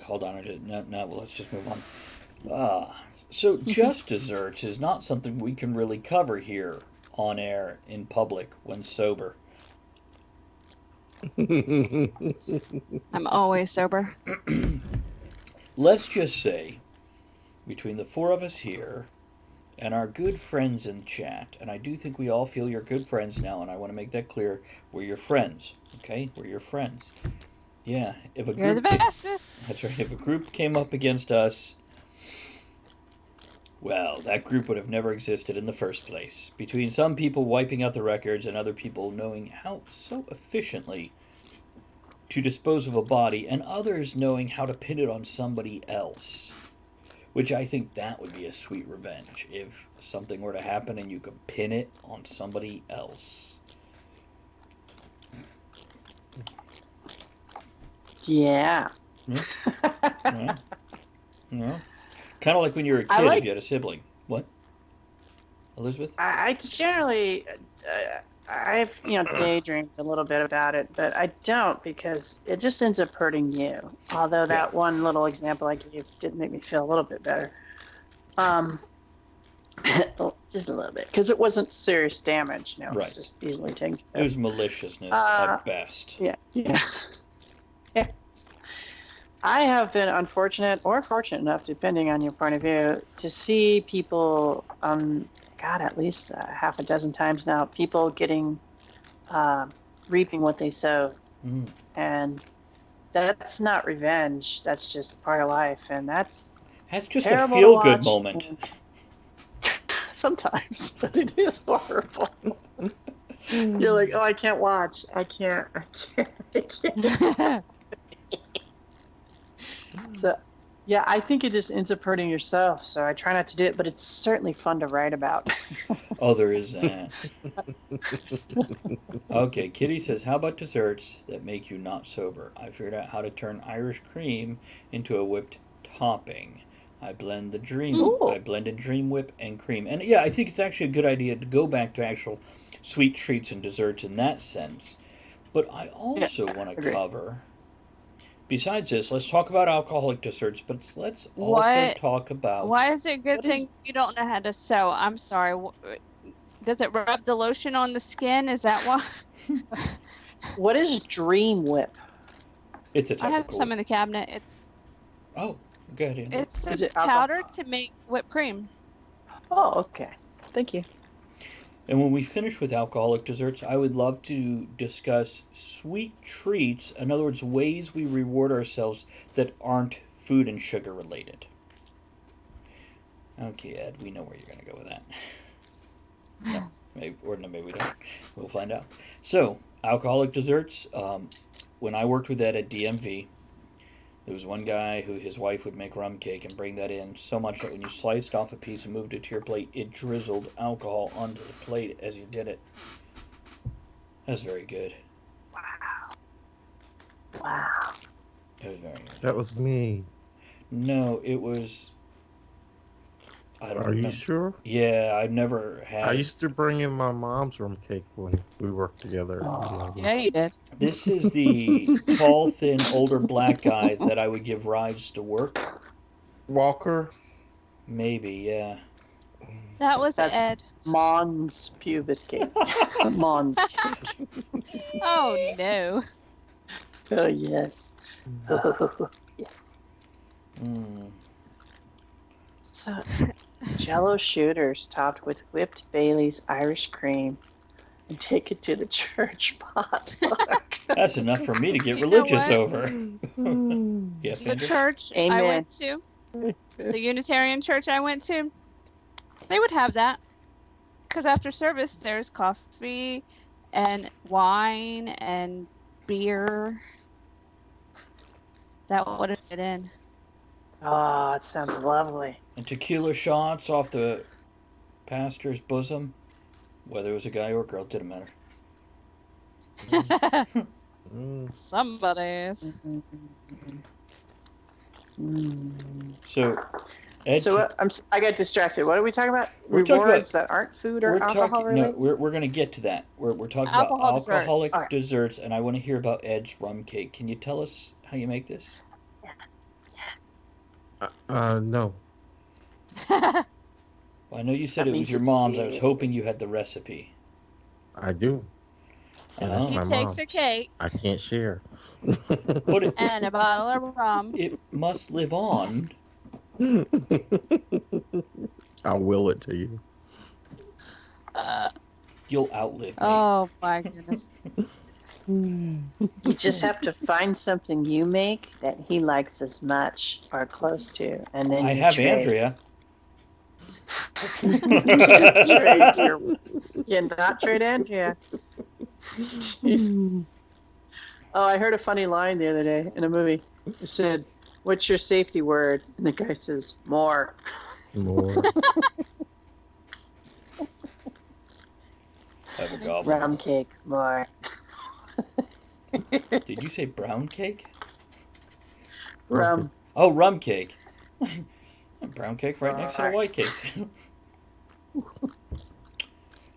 Hold on. No, well, let's just move on. So just desserts is not something we can really cover here on air in public when sober. I'm always sober. Let's just say, between the four of us here and our good friends in the chat, and I do think we all feel you're good friends now, and I want to make that clear, we're your friends, okay? We're your friends. Yeah, if a You're the group bestest. that's right. If a group came up against us, well, that group would have never existed in the first place. Between some people wiping out the records and other people knowing how so efficiently to dispose of a body, and others knowing how to pin it on somebody else. Which I think that would be a sweet revenge, if something were to happen and you could pin it on somebody else. Yeah. Yeah. Kind of like when you were a kid if you had a sibling. What? Elizabeth? I generally, I've daydreamed a little bit about it, but I don't because it just ends up hurting you. Although that one little example I gave did make me feel a little bit better. Just a little bit, because it wasn't serious damage. It Right. was just easily taken It care of. was maliciousness at best. Yeah. Yeah. I have been unfortunate or fortunate enough, depending on your point of view, to see people, God, at least half a dozen times now, people getting, reaping what they sow. Mm. And that's not revenge. That's just part of life. And that's just a terrible to feel-good watch. moment. Sometimes, but it is horrible. You're like, oh, I can't watch. I can't. So, yeah, I think it just ends up hurting yourself. So I try not to do it, but it's certainly fun to write about. Oh, there is that. Okay, Kitty says, how about desserts that make you not sober? I figured out how to turn Irish cream into a whipped topping. I blend in Dream Whip and cream. And yeah, I think it's actually a good idea to go back to actual sweet treats and desserts in that sense. But I also want to cover, besides this, let's talk about alcoholic desserts, but let's also talk about... Why is it a good thing you don't know how to sew? I'm sorry. Does it rub the lotion on the skin? Is that why? What is Dream Whip? It's a type I have of some in the cabinet. Oh, go ahead, Andy. It's a powder to make whipped cream. Oh, okay. Thank you. And when we finish with alcoholic desserts, I would love to discuss sweet treats. In other words, ways we reward ourselves that aren't food and sugar related. Okay, Ed, we know where you're going to go with that. No, maybe we don't. We'll find out. So, alcoholic desserts. When I worked with Ed at DMV, there was one guy who his wife would make rum cake and bring that in so much that when you sliced off a piece and moved it to your plate, it drizzled alcohol onto the plate as you did it. That's very good. Wow. It was very good. That was me. No, it was... I don't Are remember. you sure? Yeah, I've never had... I used to bring in my mom's rum cake when we worked together. Yeah, you did. This is the tall, thin, older black guy that I would give rides to work. Walker? Maybe, yeah. That's Ed. Mom's pubis cake. Mom's cake. Oh, no. Oh, yes. Oh, yes. Mm. So, Jello shooters topped with whipped Bailey's Irish cream and take it to the church potluck. That's enough for me to get religious over. Yes, The Andrew? church Amen. I went to, the Unitarian church I went to, they would have that. Because after service, there's coffee and wine and beer. That would have fit in. Oh, it sounds lovely. And tequila shots off the pastor's bosom. Whether it was a guy or a girl, didn't matter. Somebody's. So, Ed, So I got distracted. What are we talking about? We're talking Rewards about- that aren't food or alcohol related? No, we're going to get to that. We're talking Alcohol about desserts. alcoholic Alright. desserts, and I want to hear about Ed's rum cake. Can you tell us how you make this? No. Well, I know you said That it was means your it's mom's. I was good. hoping you had the recipe. I do. And that's Oh. He my takes mom. a cake I can't share. But and a bottle of rum. it must live on. I'll will it to you. You'll outlive me. Oh my goodness. You just have to find something you make that he likes as much or close to, and then I you have trade. Andrea. You can't trade you cannot trade Andrea. Jeez. Oh, I heard a funny line the other day in a movie. It said, "What's your safety word?" And the guy says, "More." More. Have a goblin. Rum cake, more. Did you say brown cake? Rum. Oh, rum cake. Brown cake right next to the white cake.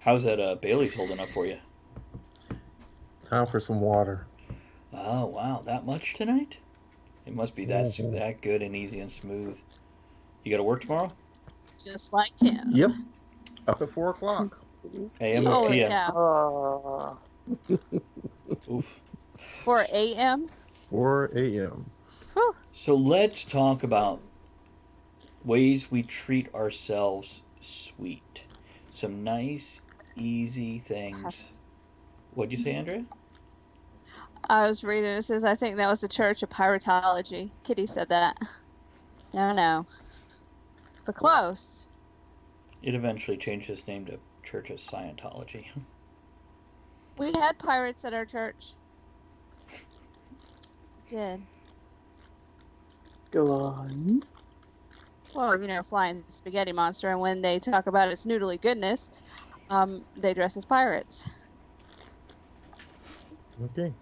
How's that Bailey's holding up for you? Time for some water. Oh, wow. That much tonight? It must be that good and easy and smooth. You got to work tomorrow? Just like Tim. Yep. Up at 4 o'clock. AM or Holy PM? cow. Oh. Oof. 4 a.m.? 4 a.m. Whew. So let's talk about ways we treat ourselves sweet. Some nice, easy things. What'd you say, Andrea? I was reading, it says, I think that was the Church of Pyrotology. Kitty said that. No. But close. It eventually changed its name to Church of Scientology. We had pirates at our church. Did. Go on. Well, flying spaghetti monster, and when they talk about its noodly goodness, they dress as pirates. Okay.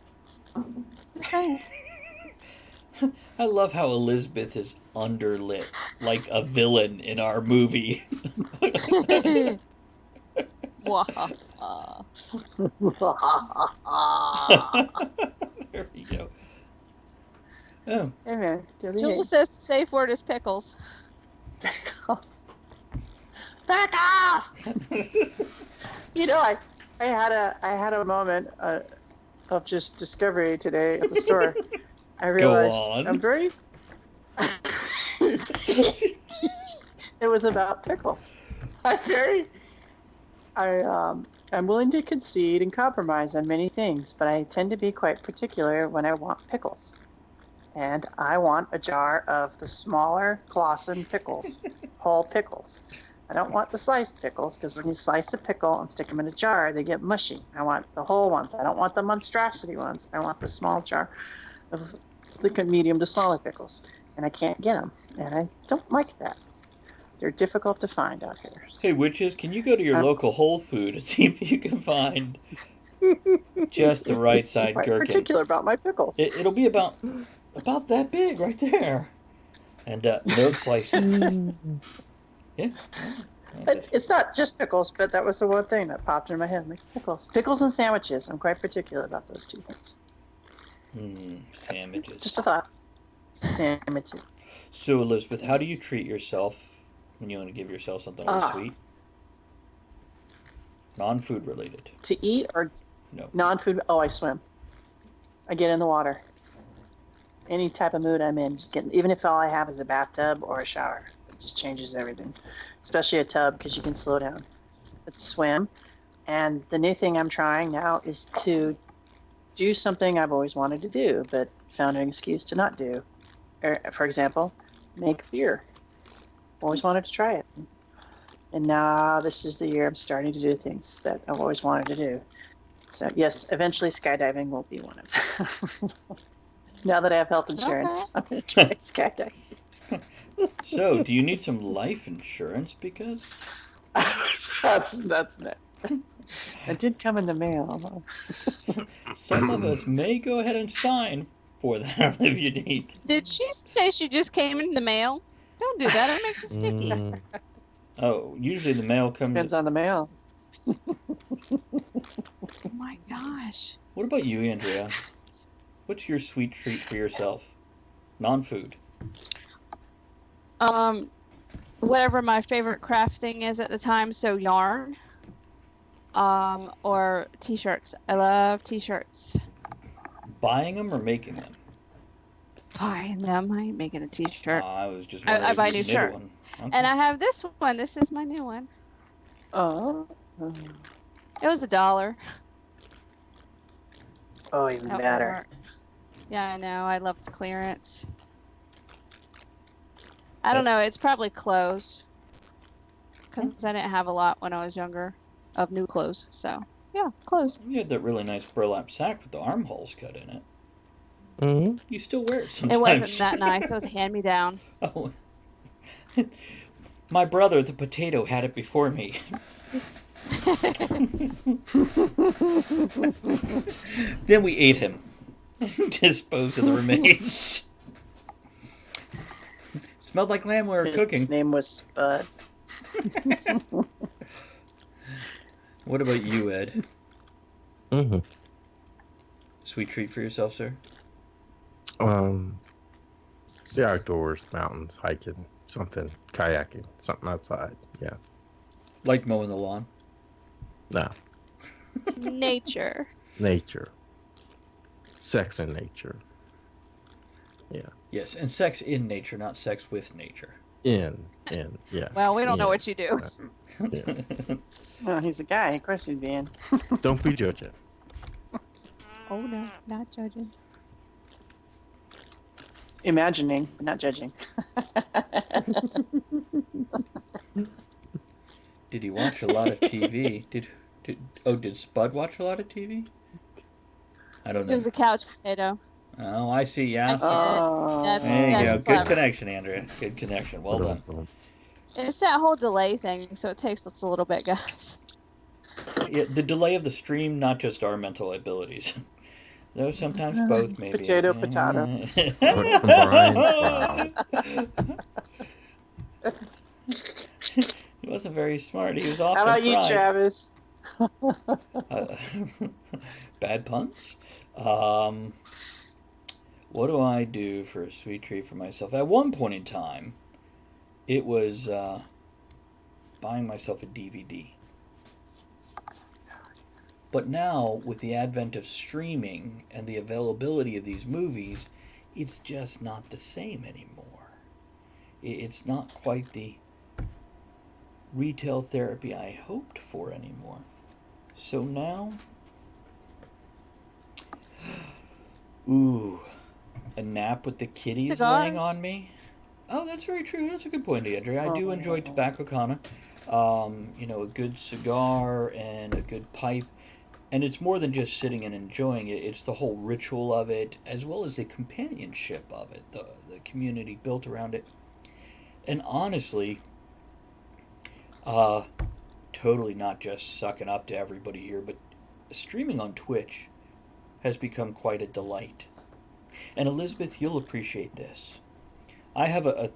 Just saying. I love how Elizabeth is underlit like a villain in our movie. Wahaha. There we go. Oh, Hey man, Jules says the safe word is pickles. back off! I had a moment of just discovery today at the store. I realized on. I'm very. It was about pickles. I'm willing to concede and compromise on many things, but I tend to be quite particular when I want pickles. And I want a jar of the smaller Clausen pickles, whole pickles. I don't want the sliced pickles, because when you slice a pickle and stick them in a jar, they get mushy. I want the whole ones. I don't want the monstrosity ones. I want the small jar of the medium to smaller pickles. And I can't get them. And I don't like that. They're difficult to find out here. hey, witches, can you go to your local Whole Food and see if you can find just the right side I'm quite gherkin? particular about my pickles. It'll be about that big right there. And no slices. Yeah. It's not just pickles, but that was the one thing that popped in my head. Like pickles and sandwiches. I'm quite particular about those two things. Sandwiches. Just a thought. Sandwiches. So, Elizabeth, how do you treat yourself when you want to give yourself something a little sweet? Non-food related. To eat or No. non-food? Oh, I swim. I get in the water. Any type of mood I'm in, even if all I have is a bathtub or a shower, it just changes everything. Especially a tub, because you can slow down. But swim. And the new thing I'm trying now is to do something I've always wanted to do, but found an excuse to not do. For example, make beer. Always wanted to try it. And now this is the year I'm starting to do things that I've always wanted to do. So yes, eventually skydiving will be one of them. Now that I have health insurance, I'm going to try skydiving. So, do you need some life insurance? Because that's next. It did come in the mail. some of us may go ahead and sign for that if you need. Did she say she just came in the mail? Don't do that. It makes it sticky. Oh, usually the mail comes. Depends on the mail. Oh my gosh. What about you, Andrea? What's your sweet treat for yourself? Non-food. Whatever my favorite craft thing is at the time, so yarn. Or t-shirts. I love t-shirts. Buying them or making them? Buying them. I ain't making a t-shirt. I was just. I buy a new knit shirt. one. Okay. And I have this one. This is my new one. Oh. It was $1. Oh, even At better. Walmart. Yeah, I know. I love clearance. I don't know. It's probably clothes. Because I didn't have a lot when I was younger of new clothes. So, yeah, clothes. You had that really nice burlap sack with the armholes cut in it. Mm-hmm. You still wear it sometimes. It wasn't that nice. It was hand-me-down. Oh. My brother, the potato, had it before me. Then we ate him. Disposed of the remains. Smelled like lamb we were cooking. His name was Spud. What about you, Ed? Mm-hmm. Sweet treat for yourself, sir? The outdoors, mountains, hiking, something kayaking, something outside. Yeah. Like mowing the lawn. No. Nature. Nature. Sex in nature. Yeah. Yes, and sex in nature, not sex with nature. In. Yeah. Well, we don't know In. what you do. Yeah. Well, he's a guy. Of course he'd be in. Don't be judging. Oh no, not judging. Imagining, but not judging. Did he watch a lot of TV? Did Spud watch a lot of TV? I don't It know. was a couch potato. Oh, I see. Yeah. I get it. Oh, There you go. That's Good clever. connection, Andrea. Good connection. Well done. It's that whole delay thing, so it takes us a little bit, guys. Yeah, the delay of the stream, not just our mental abilities. Though sometimes both, maybe. Potato, potato. Combined. Wow. He wasn't very smart. He was off. How about you, Travis? Bad puns. What do I do for a sweet treat for myself? At one point in time, it was buying myself a DVD. But now, with the advent of streaming and the availability of these movies, it's just not the same anymore. It's not quite the retail therapy I hoped for anymore. So now, ooh, a nap with the kitties Cigars. laying on me. Oh, that's very true. That's a good point, Andrea. I do enjoy tobacco kana. A good cigar and a good pipe. And it's more than just sitting and enjoying it. It's the whole ritual of it, as well as the companionship of it, the community built around it. And honestly, totally not just sucking up to everybody here, but streaming on Twitch has become quite a delight. And Elizabeth, you'll appreciate this. I have a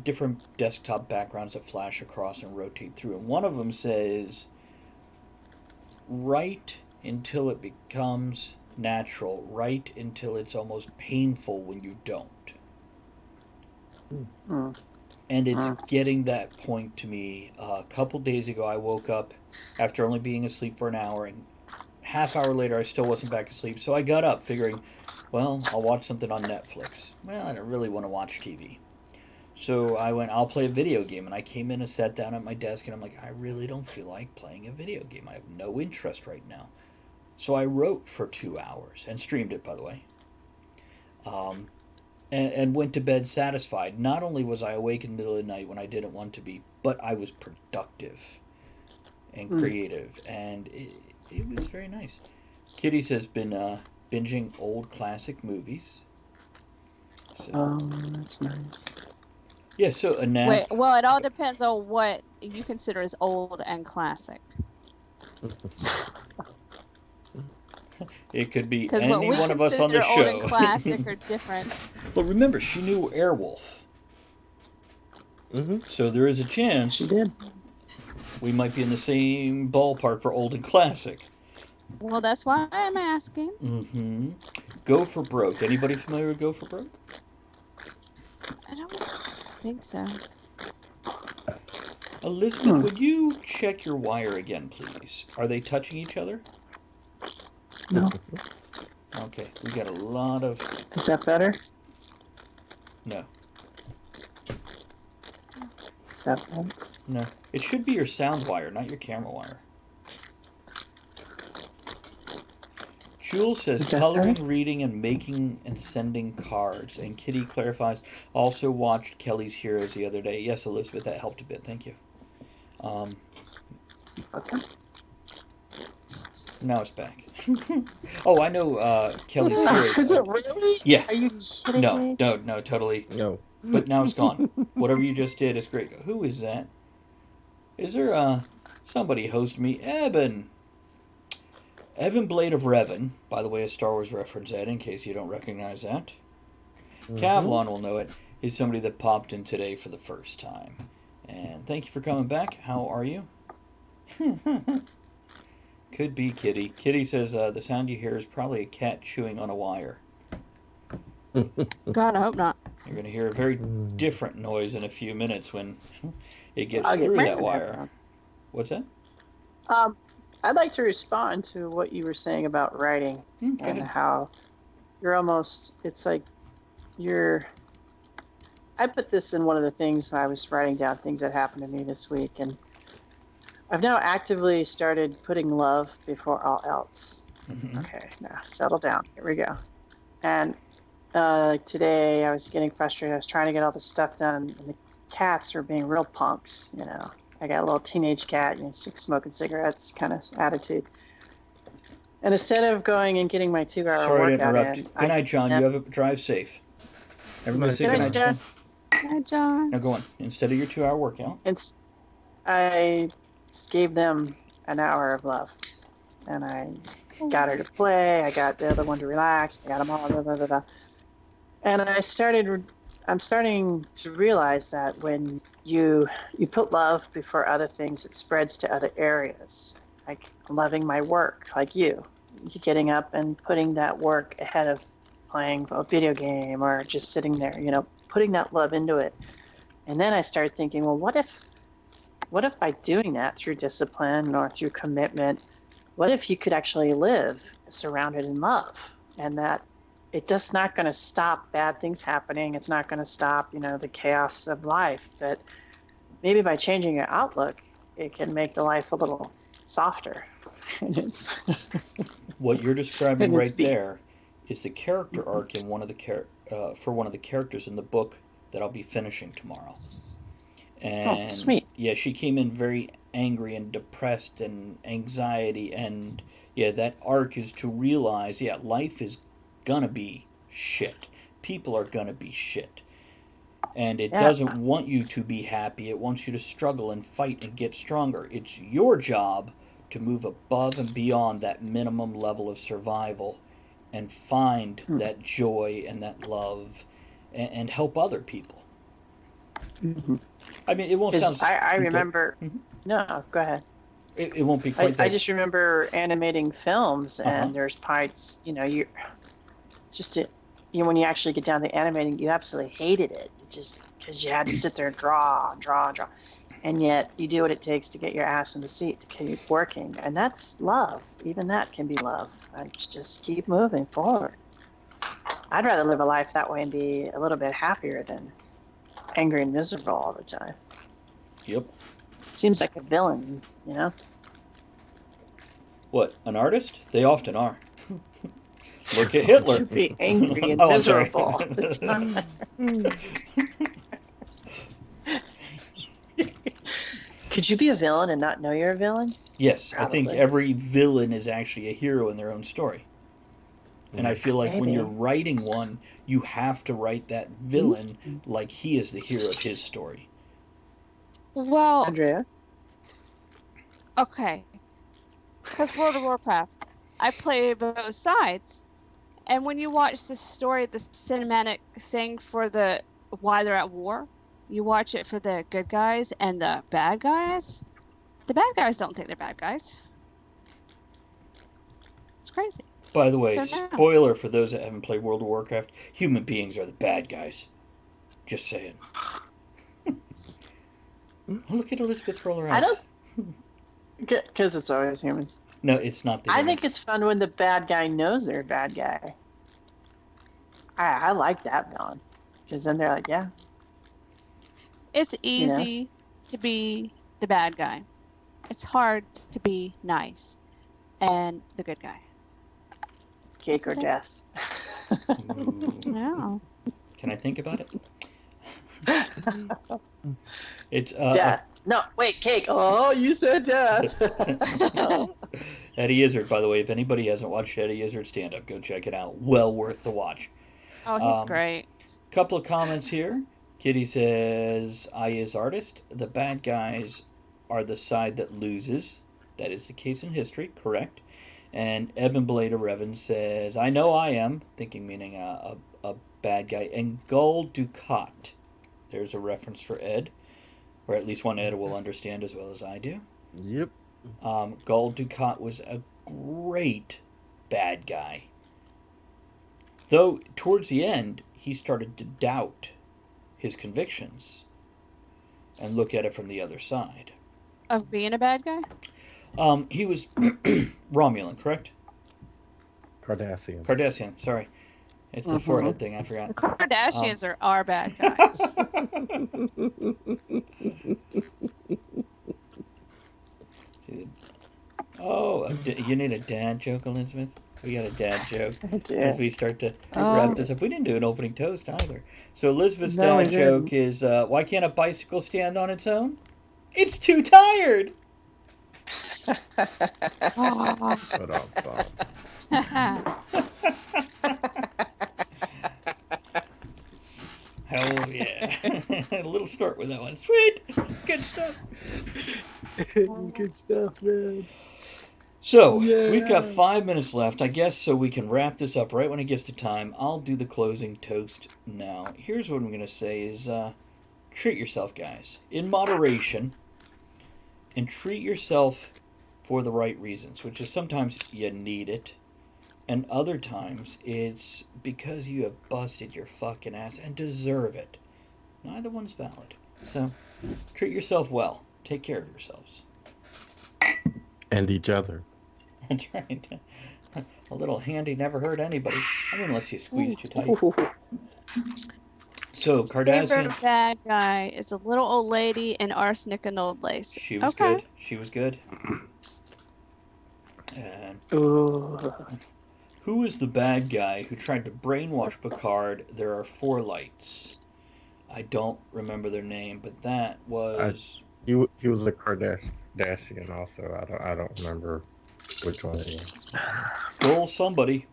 different desktop backgrounds that flash across and rotate through, and one of them says, "Write until it becomes natural. Write until it's almost painful when you don't." Mm. And it's getting that point to me. A couple days ago, I woke up after only being asleep for an hour, and half hour later, I still wasn't back asleep. So I got up figuring, well, I'll watch something on Netflix. Well, I don't really want to watch TV. So I went, I'll play a video game. And I came in and sat down at my desk, and I'm like, I really don't feel like playing a video game. I have no interest right now. So I wrote for 2 hours, and streamed it, by the way. And went to bed satisfied. Not only was I awake in the middle of the night when I didn't want to be, but I was productive and creative. And it was very nice. Kitty has been binging old classic movies. So, Oh, that's nice. yeah, so a nap. Wait, well, it all depends on what you consider as old and classic. It could be Because any what we one of us on the consider old and show. classic are different. But remember, she knew Airwolf. Mm-hmm. So there is a chance She did. we might be in the same ballpark for old and classic. Well, that's why I'm asking. Mm-hmm. Go for Broke. Anybody familiar with Go for Broke? I don't think so. Elizabeth, would you check your wire again, please? Are they touching each other? No. Okay, we got a lot of... Is that better? No. Is that better? No. It should be your sound wire, not your camera wire. Jules says Is that coloring, better? reading, and making and sending cards. And Kitty clarifies, also watched Kelly's Heroes the other day. Yes, Elizabeth, that helped a bit. Thank you. Okay. Now it's back. Oh, I know Kelly's Heroes. Is it really? Yeah. Are you kidding me? No, totally. No. But now it's gone. Whatever you just did is great. Who is that? Is there somebody host me? Evan Blade of Revan, by the way, a Star Wars reference, Ed, in case you don't recognize that. Kavlon will know it. Is somebody that popped in today for the first time. And thank you for coming back. How are you? Could be Kitty. Kitty says the sound you hear is probably a cat chewing on a wire. God, I hope not. You're going to hear a very different noise in a few minutes when it gets through that wire. What's that? I'd like to respond to what you were saying about writing and how you're almost, it's like I put this in one of the things when I was writing down things that happened to me this week, and I've now actively started putting love before all else. Mm-hmm. Okay, now settle down. Here we go. And today I was getting frustrated. I was trying to get all the stuff done, and the cats are being real punks, you know. I got a little teenage cat, you know, smoking cigarettes kind of attitude. And instead of going and getting my 2-hour Sorry to workout interrupt. in, Good night, John. You have a drive safe. Everybody say good night, John. Hi, John. Now go on. Instead of your 2-hour workout. I gave them an hour of love, and I got her to play. I got the other one to relax. I got them all. Blah, blah, blah, blah. And I'm starting to realize that when you put love before other things, it spreads to other areas. Like loving my work, like you getting up and putting that work ahead of playing a video game or just sitting there, you know, putting that love into it. And then I started thinking, well, what if by doing that through discipline or through commitment, what if you could actually live surrounded in love, and that it just not going to stop bad things happening. It's not going to stop, you know, the chaos of life, but maybe by changing your outlook, it can make the life a little softer. And it's what you're describing right there is the character arc in one of the for one of the characters in the book that I'll be finishing tomorrow. And sweet. Yeah, she came in very angry and depressed and anxiety, and yeah, that arc is to realize, yeah, life is gonna be shit. People are gonna be shit. And it doesn't want you to be happy. It wants you to struggle and fight and get stronger. It's your job to move above and beyond that minimum level of survival and find that joy and that love and help other people. Mm-hmm. I mean, it won't sound... I remember... Mm-hmm. No, go ahead. It won't be quite that... I just remember animating films, and there's parts, you know, when you actually get down to animating, you absolutely hated it. Just because you had to sit there and draw. And yet you do what it takes to get your ass in the seat to keep working. And that's love. Even that can be love. And just keep moving forward. I'd rather live a life that way and be a little bit happier than angry and miserable all the time. Yep. Seems like a villain, you know? What, an artist? They often are. Look at Hitler. To be angry and miserable all the time. Could you be a villain and not know you're a villain? Yes, Probably. I think every villain is actually a hero in their own story. And I feel like when you're writing one, you have to write that villain like he is the hero of his story. Well, Andrea? Okay. Because World of Warcraft, I play both sides. And when you watch the story, the cinematic thing for the why they're at war, you watch it for the good guys and the bad guys. The bad guys don't think they're bad guys. It's crazy. By the way, spoiler for those that haven't played World of Warcraft, human beings are the bad guys. Just saying. Look at Elizabeth roll her eyes. I don't... Because it's always humans. No, it's not the I humans. think it's fun when the bad guy knows they're a bad guy. I like that villain. Because then they're like, yeah. It's easy to be the bad guy. It's hard to be nice and the good guy. Cake or death. Yeah. Can I think about it? It's death. No, wait, cake. Oh, you said death. Eddie Izzard, by the way, if anybody hasn't watched Eddie Izzard stand up, go check it out. Well worth the watch. Oh, he's great. Couple of comments here. Kitty says, I is artist. The bad guys are the side that loses. That is the case in history, correct. And Evan Blade of Revan says, I know I am, thinking meaning a bad guy. And Gul Dukat, there's a reference for Ed, or at least one Ed will understand as well as I do. Yep. Gul Dukat was a great bad guy. Though, towards the end, he started to doubt his convictions and look at it from the other side. Of being a bad guy? He was Romulan, correct? Cardassian. Cardassian, sorry. It's the forehead thing, I forgot. The Kardashians are bad guys. You need a dad joke, Elizabeth? We got a dad joke Yeah. as we start to wrap this up. We didn't do an opening toast either. So Elizabeth's No, we dad joke didn't. is, why can't a bicycle stand on its own? It's too tired! Hell yeah. A little snort with that one. Sweet! Good stuff. Good stuff, man. So, we've got 5 minutes left, I guess, so we can wrap this up right when it gets to time. I'll do the closing toast now. Here's what I'm going to say is, treat yourself, guys, in moderation, and treat yourself for the right reasons, which is sometimes you need it, and other times it's because you have busted your fucking ass and deserve it. Neither one's valid. So, treat yourself well. Take care of yourselves. And each other. That's right. A little handy never hurt anybody. I mean, unless you squeeze too tight. So, Cardassian. Favorite bad guy is a little old lady in arsenic and old lace. She was Okay. good. She was good. And Ooh. who is the bad guy who tried to brainwash Picard? There are 4 lights. I don't remember their name, but that was. He was a Kardashian also. I don't remember which one it is. Goal somebody.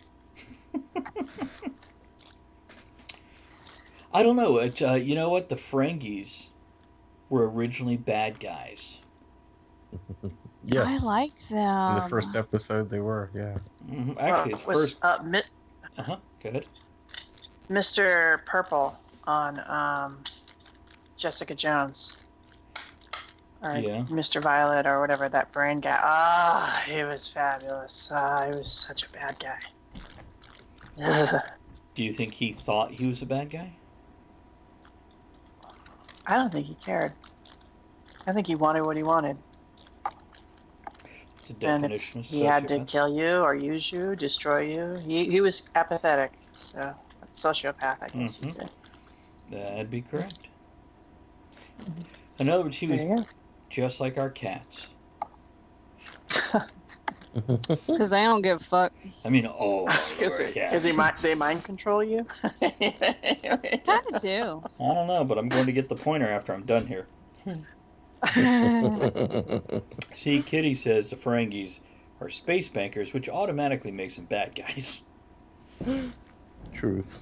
I don't know. You know what? The Ferengis were originally bad guys. Yes. I liked them. In the first episode, they were, yeah. Mm-hmm. Actually, it's was first. Go ahead. Mr. Purple on Jessica Jones. Or Yeah. Mr. Violet or whatever that brain guy. Ah, he was fabulous. He was such a bad guy. Do you think he thought he was a bad guy? I don't think he cared. I think he wanted what he wanted. It's a And definition if of he had to sociopath. kill you or use you, destroy you, he was apathetic. So, sociopath, I guess you'd say. That'd be correct. In other words, he was There you just like our cats. Because they don't give a fuck. I mean, go. our Because they mind control you? Kind of do. I don't know, but I'm going to get the pointer after I'm done here. See, Kitty says the Ferengis are space bankers, which automatically makes them bad guys. Truth.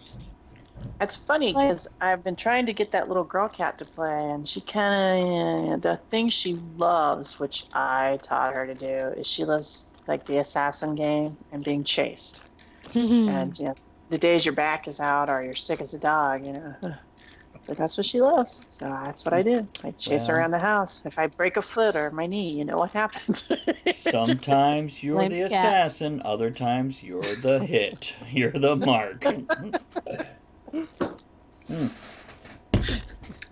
It's funny because I've been trying to get that little girl cat to play, and she kind of the thing she loves, which I taught her to do, is she loves like the assassin game and being chased. And the days your back is out or you're sick as a dog, but that's what she loves. So that's what I do. I chase her Well. around the house. If I break a foot or my knee, you know what happens. Sometimes you're Blame the the cat. assassin, other times you're the hit. You're the mark.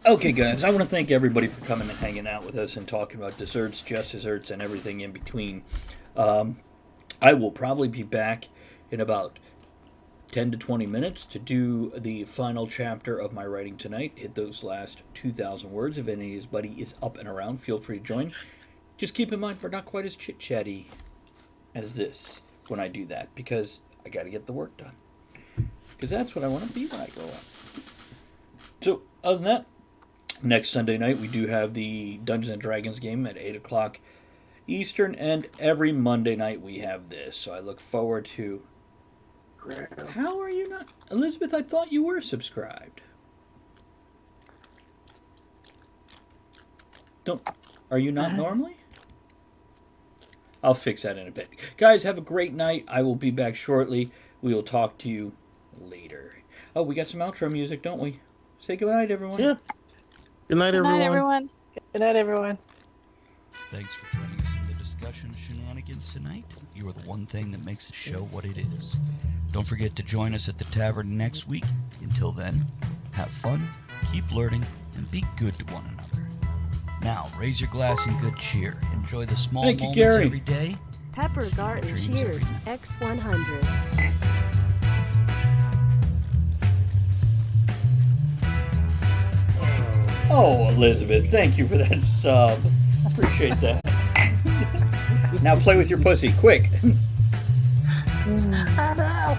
Okay, guys, I want to thank everybody for coming and hanging out with us and talking about desserts, just desserts, and everything in between. I will probably be back in about 10 to 20 minutes to do the final chapter of my writing tonight. Hit those last 2,000 words. If anybody is up and around, feel free to join. Just keep in mind, we're not quite as chit-chatty as this when I do that, because I got to get the work done. Because that's what I want to be when I grow up. So, other than that, next Sunday night we do have the Dungeons & Dragons game at 8 o'clock Eastern, and every Monday night we have this. So I look forward to... How are you not... Elizabeth, I thought you were subscribed. Are you not normally? I'll fix that in a bit. Guys, have a great night. I will be back shortly. We will talk to you later. Oh, we got some outro music, don't we? Say goodnight, everyone. Yeah. Good night, Good everyone. night, everyone. Good night, everyone. Thanks for joining us in the discussion shenanigans tonight. You are the one thing that makes the show what it is. Don't forget to join us at the Tavern next week. Until then, have fun, keep learning, and be good to one another. Now, raise your glass in good cheer. Enjoy the small Thank you, moments Gary. every day. Pepper Steal Garden dreams cheered every night. X100. Oh, Elizabeth, thank you for that sub. Appreciate that. Now play with your pussy, quick. I know.